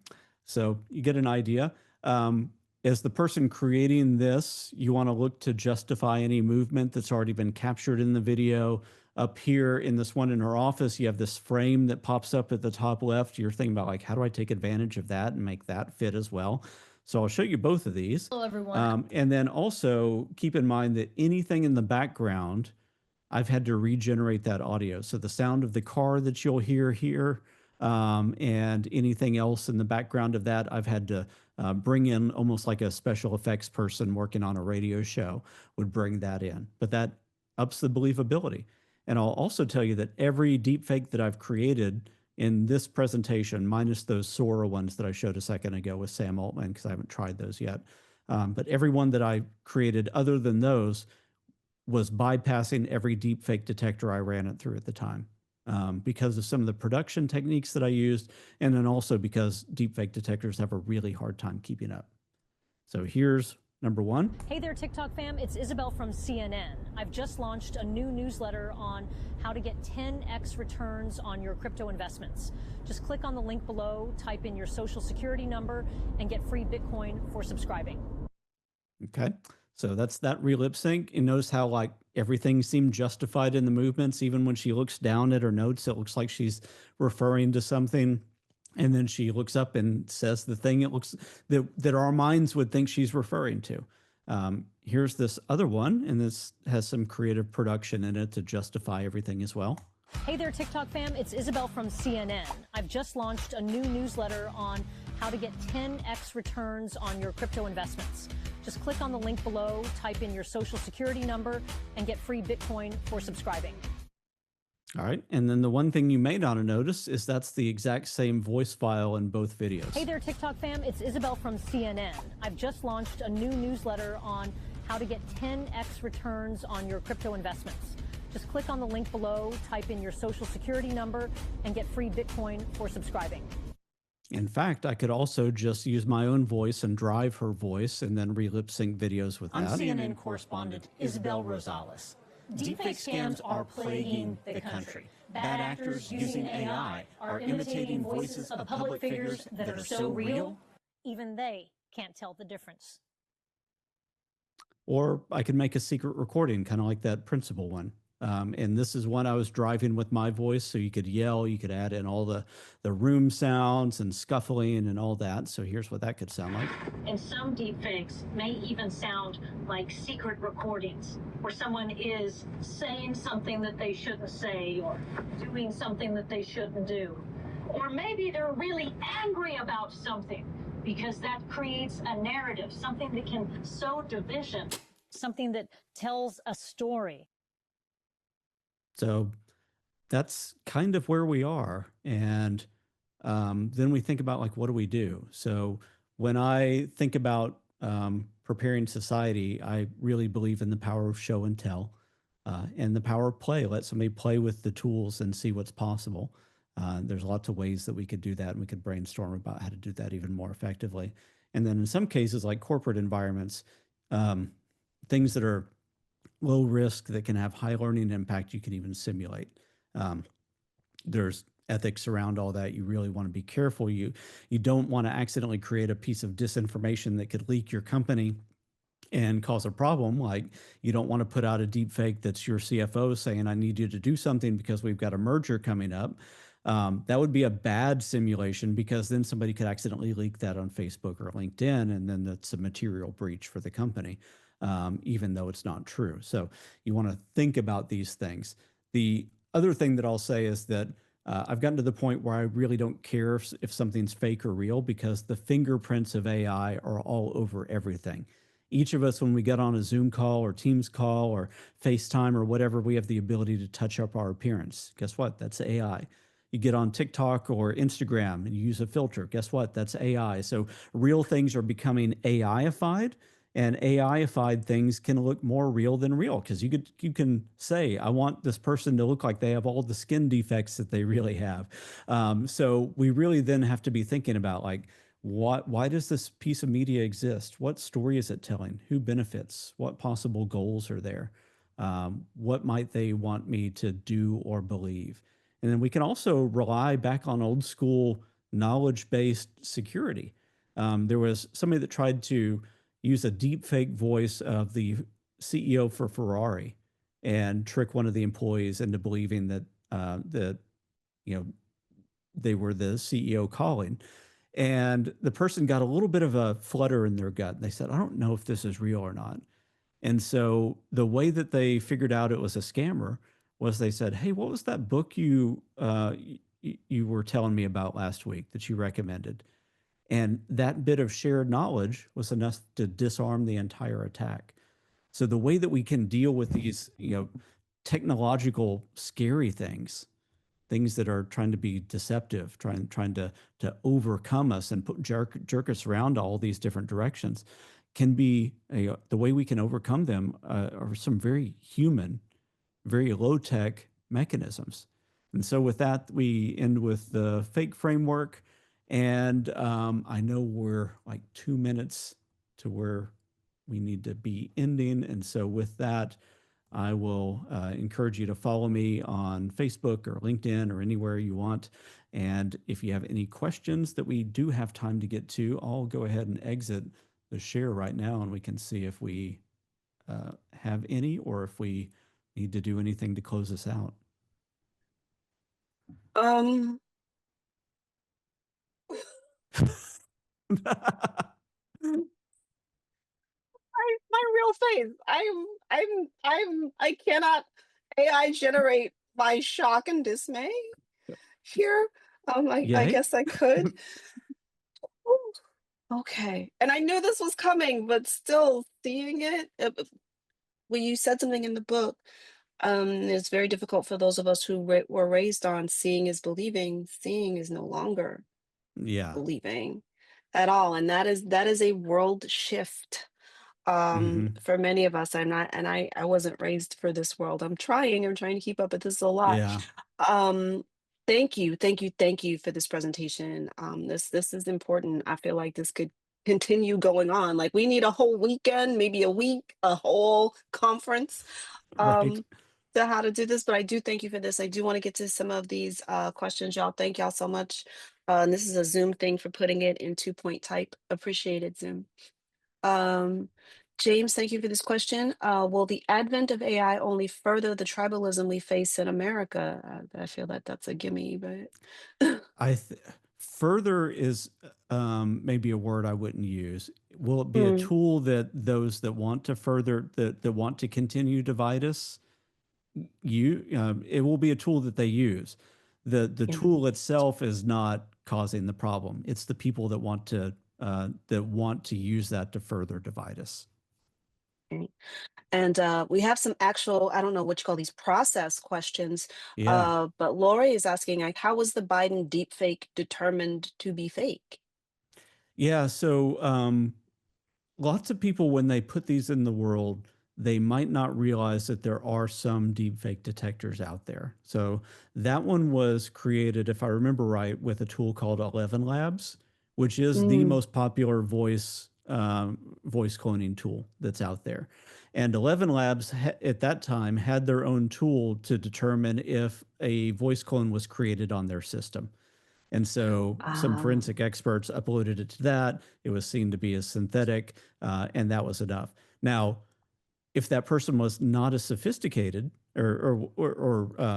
so you get an idea. As the person creating this, you want to look to justify any movement that's already been captured in the video. Up here in this one in her office, you have this frame that pops up at the top left. You're thinking about like, how do I take advantage of that and make that fit as well? So I'll show you both of these. Hello, everyone. And then also keep in mind that anything in the background, I've had to regenerate that audio. So the sound of the car that you'll hear here, and anything else in the background of that, I've had to bring in almost like a special effects person working on a radio show would bring that in. But that ups the believability. And I'll also tell you that every deepfake that I've created in this presentation, minus those Sora ones that I showed a second ago with Sam Altman, because I haven't tried those yet, but every one that I created other than those was bypassing every deepfake detector I ran it through at the time, because of some of the production techniques that I used, and then also because deepfake detectors have a really hard time keeping up. So here's number one. Hey there, TikTok fam. It's Isabel from CNN. I've just launched a new newsletter on how to get 10x returns on your crypto investments. Just click on the link below, type in your social security number, and get free Bitcoin for subscribing. Okay, so that's that re-lip sync. And notice how like everything seemed justified in the movements. Even when she looks down at her notes, it looks like she's referring to something. And then she looks up and says the thing it looks that our minds would think she's referring to. Here's this other one, and this has some creative production in it to justify everything as well. Hey there, TikTok fam. It's Isabel from CNN. I've just launched a new newsletter on how to get 10x returns on your crypto investments. Just click on the link below, type in your social security number, and get free Bitcoin for subscribing. All right, and then the one thing you may not have noticed is that's the exact same voice file in both videos. Hey there, TikTok fam. It's Isabel from CNN. I've just launched a new newsletter on how to get 10x returns on your crypto investments. Just click on the link below, type in your social security number, and get free Bitcoin for subscribing. In fact, I could also just use my own voice and drive her voice and then re-lip sync videos with that. I'm CNN correspondent Isabel Rosales. Deepfake scams are plaguing the country. Bad actors using AI are imitating voices of public figures that are so real, even they can't tell the difference. or I can make a secret recording, kind of like that principal one. And this is one I was driving with my voice, so you could yell, you could add in all the room sounds and scuffling and all that. So here's what that could sound like. And some deepfakes may even sound like secret recordings where someone is saying something that they shouldn't say or doing something that they shouldn't do. Or maybe they're really angry about something because that creates a narrative, something that can sow division, something that tells a story. So that's kind of where we are. And then we think about, like, what do we do? So when I think about preparing society, I really believe in the power of show and tell, and the power of play. Let somebody play with the tools and see what's possible. There's lots of ways that we could do that, and we could brainstorm about how to do that even more effectively. And then in some cases, like corporate environments, things that are low risk that can have high learning impact, you can even simulate. There's ethics around all that. You really want to be careful. You don't want to accidentally create a piece of disinformation that could leak your company and cause a problem. Like, you don't want to put out a deep fake that's your CFO saying, I need you to do something because we've got a merger coming up. That would be a bad simulation, because then somebody could accidentally leak that on Facebook or LinkedIn, and then that's a material breach for the company, even though it's not true. So you want to think about these things. The other thing that I'll say is that I've gotten to the point where I really don't care if something's fake or real, because the fingerprints of AI are all over everything. Each of us, when we get on a Zoom call or Teams call or FaceTime or whatever, we have the ability to touch up our appearance. Guess what? That's AI. You get on TikTok or Instagram and you use a filter. Guess what? That's AI. So real things are becoming AI-ified, and AI-ified things can look more real than real, because you can say, I want this person to look like they have all the skin defects that they really have. So we really then have to be thinking about, like, why does this piece of media exist? What story is it telling? Who benefits? What possible goals are there? What might they want me to do or believe? And then we can also rely back on old school knowledge-based security. There was somebody that tried to use a deep fake voice of the CEO for Ferrari and trick one of the employees into believing that they were the CEO calling. And the person got a little bit of a flutter in their gut. They said, I don't know if this is real or not. And so the way that they figured out it was a scammer was they said, hey, what was that book you were telling me about last week that you recommended? And that bit of shared knowledge was enough to disarm the entire attack. So the way that we can deal with these, technological scary things that are trying to be deceptive, trying to overcome us and jerk us around all these different directions, can be the way we can overcome them are some very human, very low tech mechanisms. And so with that, we end with the FAIK framework. And I know we're like 2 minutes to where we need to be ending. And so with that, I will encourage you to follow me on Facebook or LinkedIn or anywhere you want. And if you have any questions that we do have time to get to, I'll go ahead and exit the share right now, and we can see if we have any, or if we need to do anything to close this out. My real face. I cannot AI generate my shock and dismay here. I Yay? guess I could. Ooh, okay. And I knew this was coming, but still seeing it, when you said something in the book, it's very difficult for those of us who were raised on seeing is believing. Seeing is no longer Yeah. believing at all, and that is a world shift. For many of us. I'm not, and I wasn't raised for this world. I'm trying to keep up, but this is a lot. Yeah. Thank you for this presentation. This is important. I feel like this could continue going on. Like, we need a whole weekend, maybe a week, a whole conference Right. to how to do this. But I do thank you for this. I do want to get to some of these questions, y'all. Thank y'all so much. And this is a Zoom thing for putting it in 2-point type. Appreciate it, Zoom. James, thank you for this question. Will the advent of AI only further the tribalism we face in America? I feel that that's a gimme, but I th Further is maybe a word I wouldn't use. Will it be a Mm, tool that those that want to further that want to continue divide us, it will be a tool that they use. The yeah. tool itself is not causing the problem. It's the people that want to use that to further divide us. Okay. And we have some actual, I don't know what you call these process questions, Yeah. but Lori is asking, like, how was the Biden deepfake determined to be fake? Yeah, so lots of people, when they put these in the world, they might not realize that there are some deepfake detectors out there. So that one was created, if I remember right, with a tool called 11 Labs, which is the Mm, most popular voice cloning tool that's out there. And 11 Labs at that time had their own tool to determine if a voice clone was created on their system. And so some ah, forensic experts uploaded it to that. It was seen to be as synthetic, and that was enough. Now, if that person was not as sophisticated, or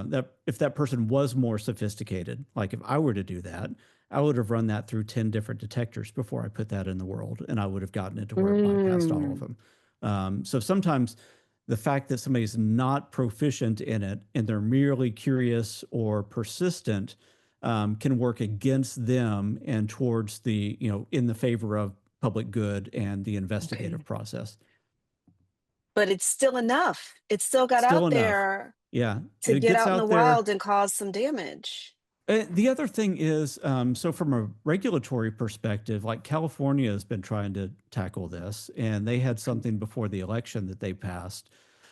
that if that person was more sophisticated, like if I were to do that, I would have run that through 10 different detectors before I put that in the world, and I would have gotten it to where it bypassed all of mm. them. So sometimes the fact that somebody's not proficient in it and they're merely curious or persistent can work against them and towards in the favor of public good and the investigative Okay. process. But it's still enough. It still got Still out enough. there Yeah, to it get gets out in the out there. wild and cause some damage. The other thing is, so from a regulatory perspective, like California has been trying to tackle this, and they had something before the election that they passed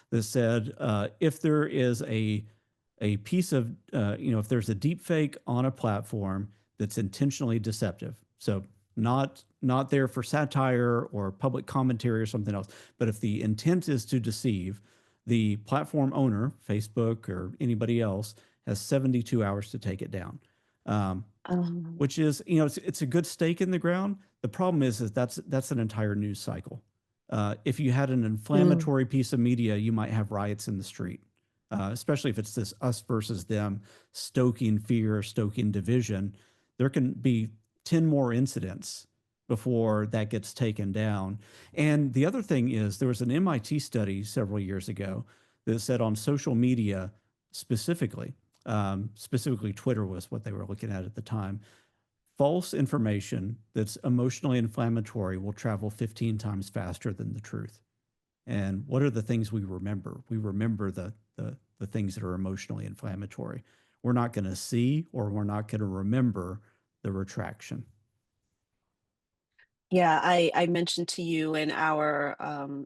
that said if there is a piece of, if there's a deep fake on a platform that's intentionally deceptive, so not there for satire or public commentary or something else, but if the intent is to deceive, the platform owner, Facebook or anybody else, has 72 hours to take it down. Um, Um, which is, it's a good stake in the ground. The problem is that's an entire news cycle. If you had an mm. inflammatory piece of media, you might have riots in the street, especially if it's this us versus them, stoking fear, stoking division. There can be 10 more incidents before that gets taken down. And the other thing is, there was an MIT study several years ago that said on social media specifically, specifically Twitter was what they were looking at the time. False information that's emotionally inflammatory will travel 15 times faster than the truth. And what are the things we remember? We remember the things that are emotionally inflammatory. We're not going to see, or we're not going to remember the retraction. Yeah, I mentioned to you in our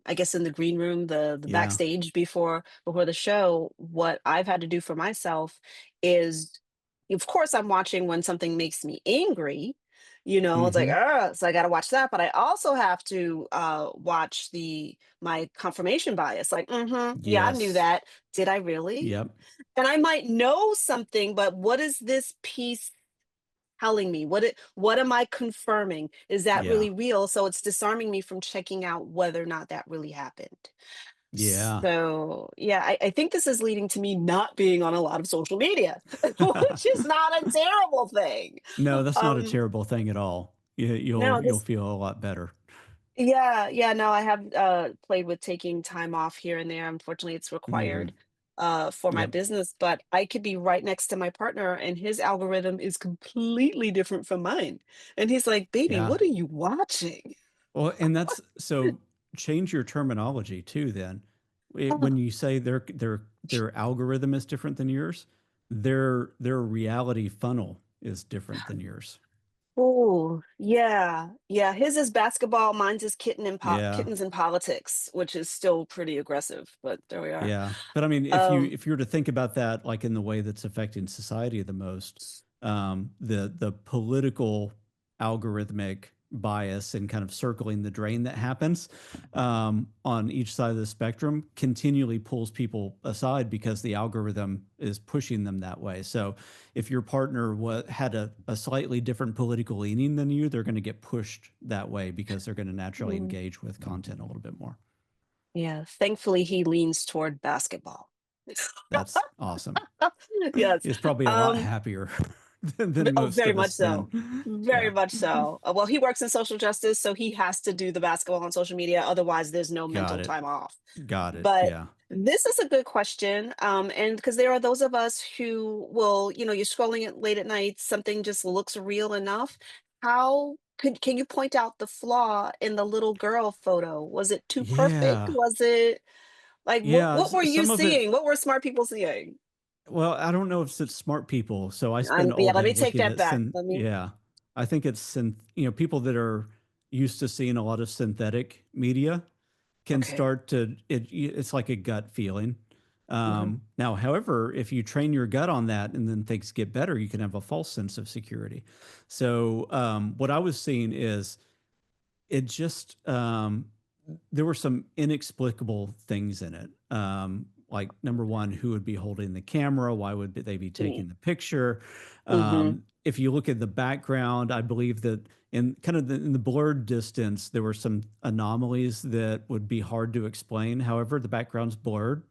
I guess in the green room, the Yeah. backstage before the show, what I've had to do for myself is, of course, I'm watching when something makes me angry, it's like, Mm-hmm. so I got to watch that, but I also have to watch the my confirmation bias, like, yeah, I knew Yes. that. Did I really? Yep. And I might know something, but what is this piece telling me? What am I confirming? Is that Yeah. really real? So it's disarming me from checking out whether or not that really happened. Yeah. So yeah, I think this is leading to me not being on a lot of social media, which is not a terrible thing. No, that's not a Um, terrible thing at all. no, You'll this feel a lot better. yeah, no, I have played with taking time off here and there. Unfortunately, it's Mm-hmm. required for my Yep. business, but I could be right next to my partner and his algorithm is completely different from mine. And he's like, "Baby, Yeah. what are you watching?" Well, and that's so change your terminology too then. When you say their algorithm is different than yours, their reality funnel is different than yours. Oh, yeah. Yeah, his is basketball, mine's is Yeah. kittens in politics, which is still pretty aggressive, but there we are. Yeah. But I mean, Um, if you were to think about that like in the way that's affecting society the most, the political algorithmic bias and kind of circling the drain that happens on each side of the spectrum continually pulls people aside because the algorithm is pushing them that way. So if your partner had a slightly different political leaning than you, they're going to get pushed that way because they're going to naturally mm, engage with content a little bit more. Yeah, thankfully he leans toward basketball. That's awesome. Yes. He's probably a lot happier than Oh, most very of much us then. so. Very Yeah. much so. Well, he works in social justice, so he has to do the basketball on social media. Otherwise, there's no Got mental it. time off. Got it. But Yeah. this is a good question. And because there are those of us who will, you're scrolling it late at night, something just looks real enough. Can you point out the flaw in the little girl photo? Was it too perfect? Yeah. Was it like Yeah. what were you Some of it, seeing? What were smart people seeing? well, I don't know if it's smart people. So I spend Yeah, all let day me take looking that at back. Let me yeah. I think it's people that are used to seeing a lot of synthetic media can Okay. start to it's like a gut feeling. Hmm. Now, however, if you train your gut on that and then things get better, you can have a false sense of security. So what I was seeing is it just there were some inexplicable things in it. Like number one, who would be holding the camera? Why would they be taking the picture? Mm-hmm. If you look at the background, I believe that in kind of in the blurred distance, there were some anomalies that would be hard to explain. However, the background's blurred,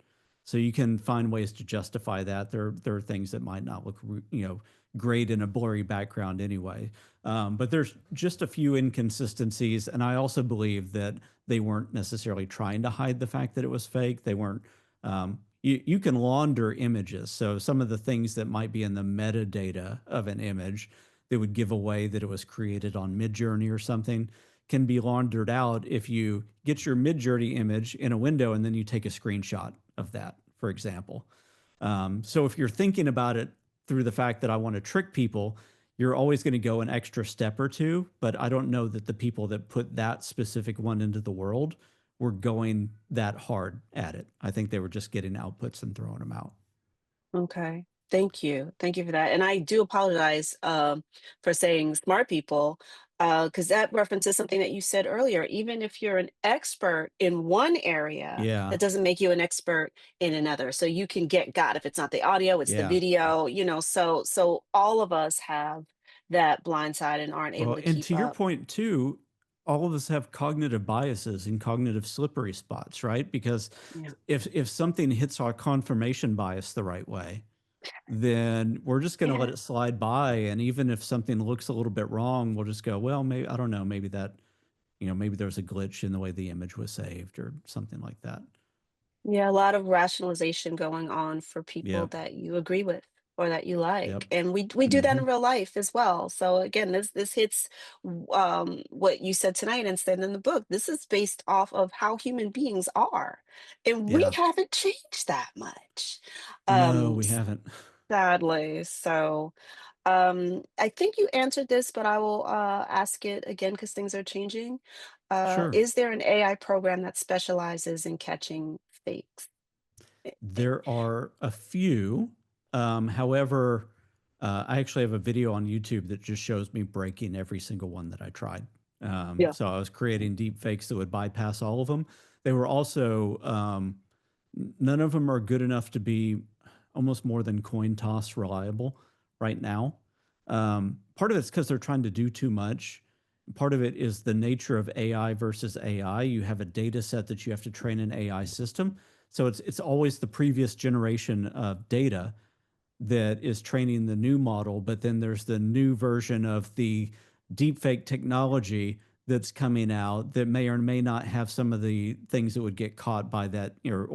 so you can find ways to justify that. There are things that might not look great in a blurry background anyway. But there's just a few inconsistencies, and I also believe that they weren't necessarily trying to hide the fact that it was fake. They weren't. You can launder images, so some of the things that might be in the metadata of an image that would give away that it was created on Midjourney or something can be laundered out if you get your Midjourney image in a window and then you take a screenshot of that, for example. So if you're thinking about it through the fact that I want to trick people, you're always going to go an extra step or two. But I don't know that the people that put that specific one into the world were going that hard at it. I think they were just getting outputs and throwing them out. Okay. Thank you. Thank you for that. And I do apologize for saying smart people, because that references something that you said earlier. Even if you're an expert in one area, Yeah. that doesn't make you an expert in another. So you can get got if it's not the audio, it's the Yeah. video, so all of us have that blind side and aren't able Well, to and keep to your up. point too, all of us have cognitive biases and cognitive slippery spots, right? Because Yeah. if something hits our confirmation bias the right way, then we're just going to let Yeah. it slide by. And even if something looks a little bit wrong, we'll just go, well, maybe, I don't know, maybe that, maybe there's a glitch in the way the image was saved or something like that. Yeah, a lot of rationalization going on for people Yeah. that you agree with or that you like. Yep. And we do that Hmm. in real life as well. So again, this hits what you said tonight and said in the book. This is based off of how human beings are. And we Yeah. haven't changed that much. No, Um we s- haven't. Sadly. So I think you answered this, but I will ask it again because things are changing. Sure. Is there an AI program that specializes in catching fakes? There are a few. However, I actually have a video on YouTube that just shows me breaking every single one that I tried. Yeah. So I was creating deep fakes that would bypass all of them. They were also, none of them are good enough to be almost more than coin toss reliable right now. Part of it's because they're trying to do too much. Part of it is the nature of AI versus AI. You have a data set that you have to train an AI system. So it's always the previous generation of data that is training the new model, but then there's the new version of the deepfake technology that's coming out that may or may not have some of the things that would get caught by that or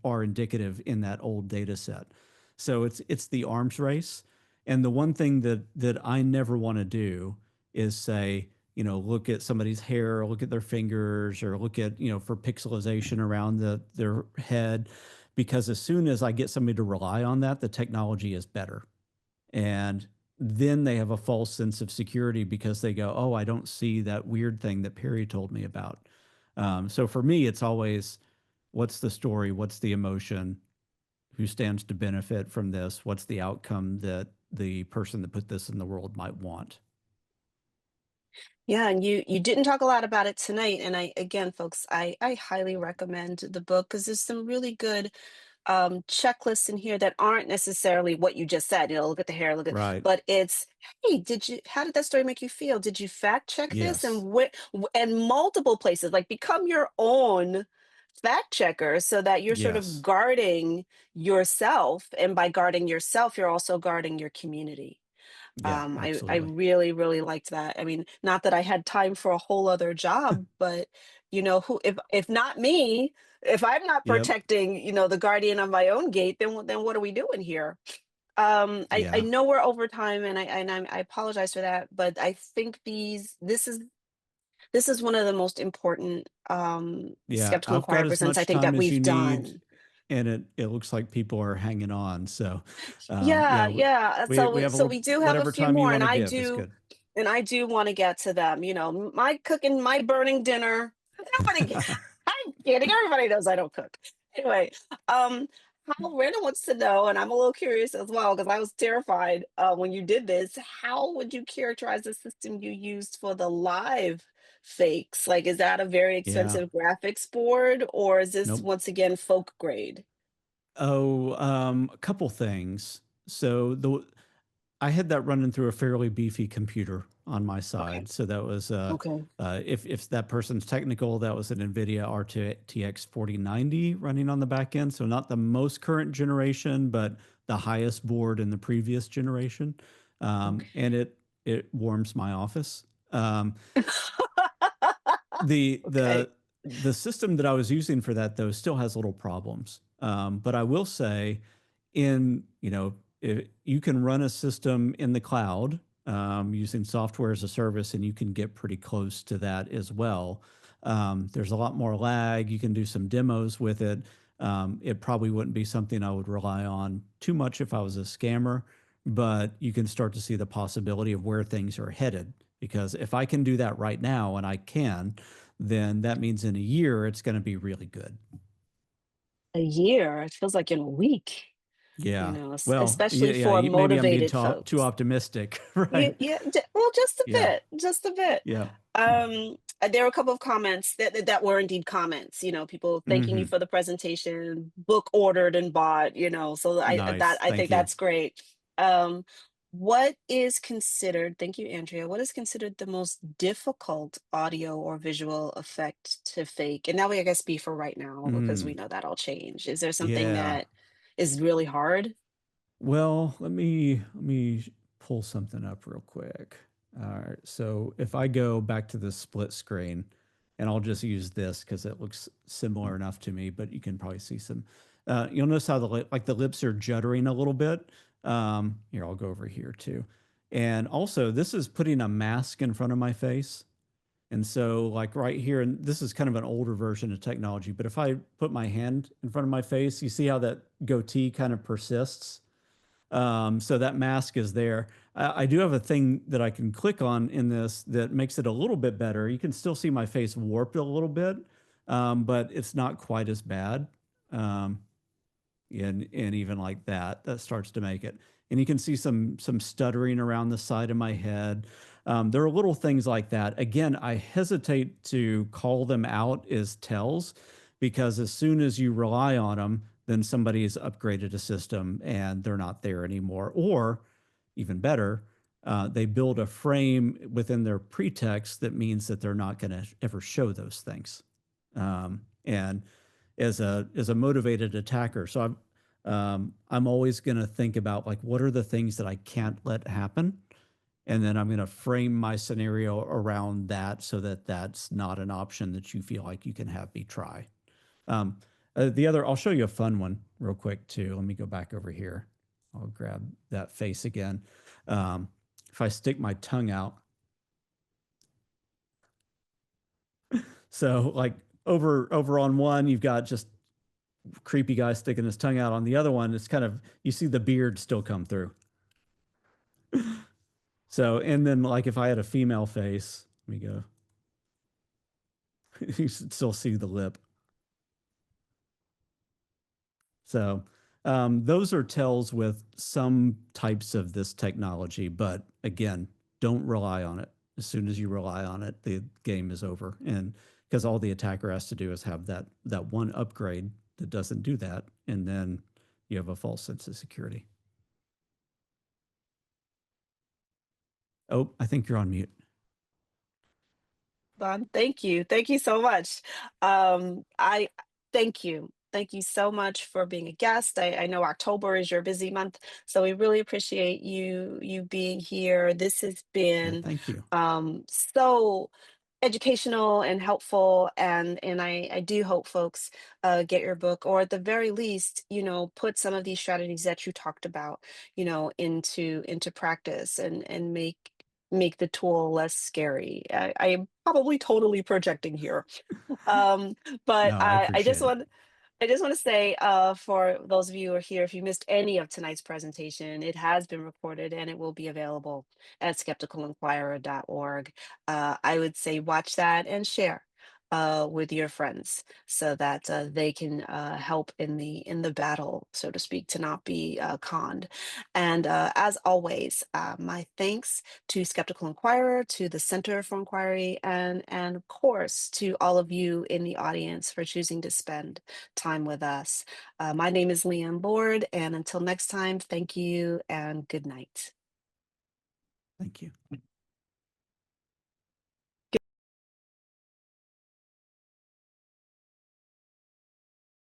are indicative in that old data set. So it's the arms race. And the one thing that I never want to do is say, look at somebody's hair, or look at their fingers, or look at, for pixelization around their head, because as soon as I get somebody to rely on that, the technology is better. And then they have a false sense of security because they go, oh, I don't see that weird thing that Perry told me about. So for me, it's always, what's the story? What's the emotion? Who stands to benefit from this? What's the outcome that the person that put this in the world might want? Yeah, and you didn't talk a lot about it tonight. And I again, folks, I highly recommend the book because there's some really good checklists in here that aren't necessarily what you just said. Look at the hair, Right. but it's, hey, how did that story make you feel? Did you fact check this? Yes. And multiple places, like become your own fact checkers so that you're sort of Yes. guarding yourself. And by guarding yourself, you're also guarding your community. Yeah, I absolutely. really, really liked that. I mean, not that I had time for a whole other job, but who if not me, if I'm not Yep. protecting, the guardian of my own gate, then what are we doing here? I Yeah. know we're over time, and I apologize for that, but I think this is one of the most important Yeah. skeptical I've inquiry got as presents I much think time that as you we've need, done. and it looks like people are hanging on. So, Yeah, yeah, yeah. we have a So little we do have a whatever few time you more, want and to I give is do, good. want to get to them. My cooking, my burning dinner. Nobody, I'm kidding. Everybody knows I don't cook. Anyway, um, how Random wants to know, and I'm a little curious as well because I was terrified when you did this. How would you characterize the system you used for the live fakes? Like, is that a very Yeah. expensive graphics board, or is this Nope. once again folk grade? Oh, a couple things. So I had that running through a fairly beefy computer on my Okay. side. So that was Okay. if that person's technical, that was an NVIDIA RTX 4090 running on the back end. So not the most current generation, but the highest board in the previous generation. And it warms my office. The Okay. the system that I was using for that though still has little problems. But I will say, you can run a system in the cloud using software as a service, and you can get pretty close to that as well. There's a lot more lag. You can do some demos with it. It probably wouldn't be something I would rely on too much if I was a scammer, but you can start to see the possibility of where things are headed. Because if I can do that right now, and I can, then that means in a year it's going to be really good. A year, it feels like in a week, Yeah. Well, yeah, especially yeah. for Maybe I'm being motivated too folks. optimistic, Yeah, right? yeah, well, just a Yeah. bit, just a bit. Yeah. There were a couple of comments that were indeed comments, people thanking you Hmm. for the presentation, book ordered and bought, so Nice. I Thank think you. that's great. Um, what is considered, thank you, Andrea, what is considered the most difficult audio or visual effect to fake? And that way, I guess, be for right now, because we Mm, know that'll change. Is there something yeah. that is really hard? Well, let me pull something up real quick. All right. So if I go back to the split screen, and I'll just use this because it looks similar enough to me, but you can probably see some. You'll notice how the lips are juddering a little bit. Here, I'll go over here too. And also, this is putting a mask in front of my face. And so, like right here, and this is kind of an older version of technology, but if I put my hand in front of my face, you see how that goatee kind of persists. So that mask is there. I do have a thing that I can click on in this that makes it a little bit better. You can still see my face warped a little bit, but it's not quite as bad. Um, and even like that starts to make it. And you can see some stuttering around the side of my head. There are little things like that. Again, I hesitate to call them out as tells, because as soon as you rely on them, then somebody has upgraded a system and they're not there anymore. Or even better, they build a frame within their pretext that means that they're not going to ever show those things. And as a motivated attacker, so I'm always going to think about, like, what are the things that I can't let happen, and then I'm going to frame my scenario around that so that that's not an option that you feel like you can have me try. Um, I'll show you a fun one real quick too. Let me go back over here. I'll grab that face again. If I stick my tongue out, so like over on one, you've got just creepy guy sticking his tongue out. On the other one, it's kind of, you see the beard still come through. So, and then like if I had a female face, let me go. You still see the lip. So, those are tells with some types of this technology, but again, don't rely on it. As soon as you rely on it, the game is over. And because all the attacker has to do is have that one upgrade that doesn't do that, and then you have a false sense of security. Oh, I think you're on mute. Thank you so much. I Thank you. Thank you so much for being a guest. I know October is your busy month, so we really appreciate you being here. This has Yeah, been thank you. so educational and helpful, and I do hope folks get your book, or at the very least, put some of these strategies that you talked about, into practice, and make the tool less scary. I am probably totally projecting here. Um, but No, I I just appreciate it. want to say, for those of you who are here, if you missed any of tonight's presentation, it has been recorded and it will be available at skepticalinquirer.org. I would say watch that and share with your friends, so that they can help in the battle, so to speak, to not be conned. And as always, my thanks to Skeptical Inquirer, to the Center for Inquiry, and of course to all of you in the audience for choosing to spend time with us. My name is Leanne Lord, and until next time, thank you and good night. Thank you.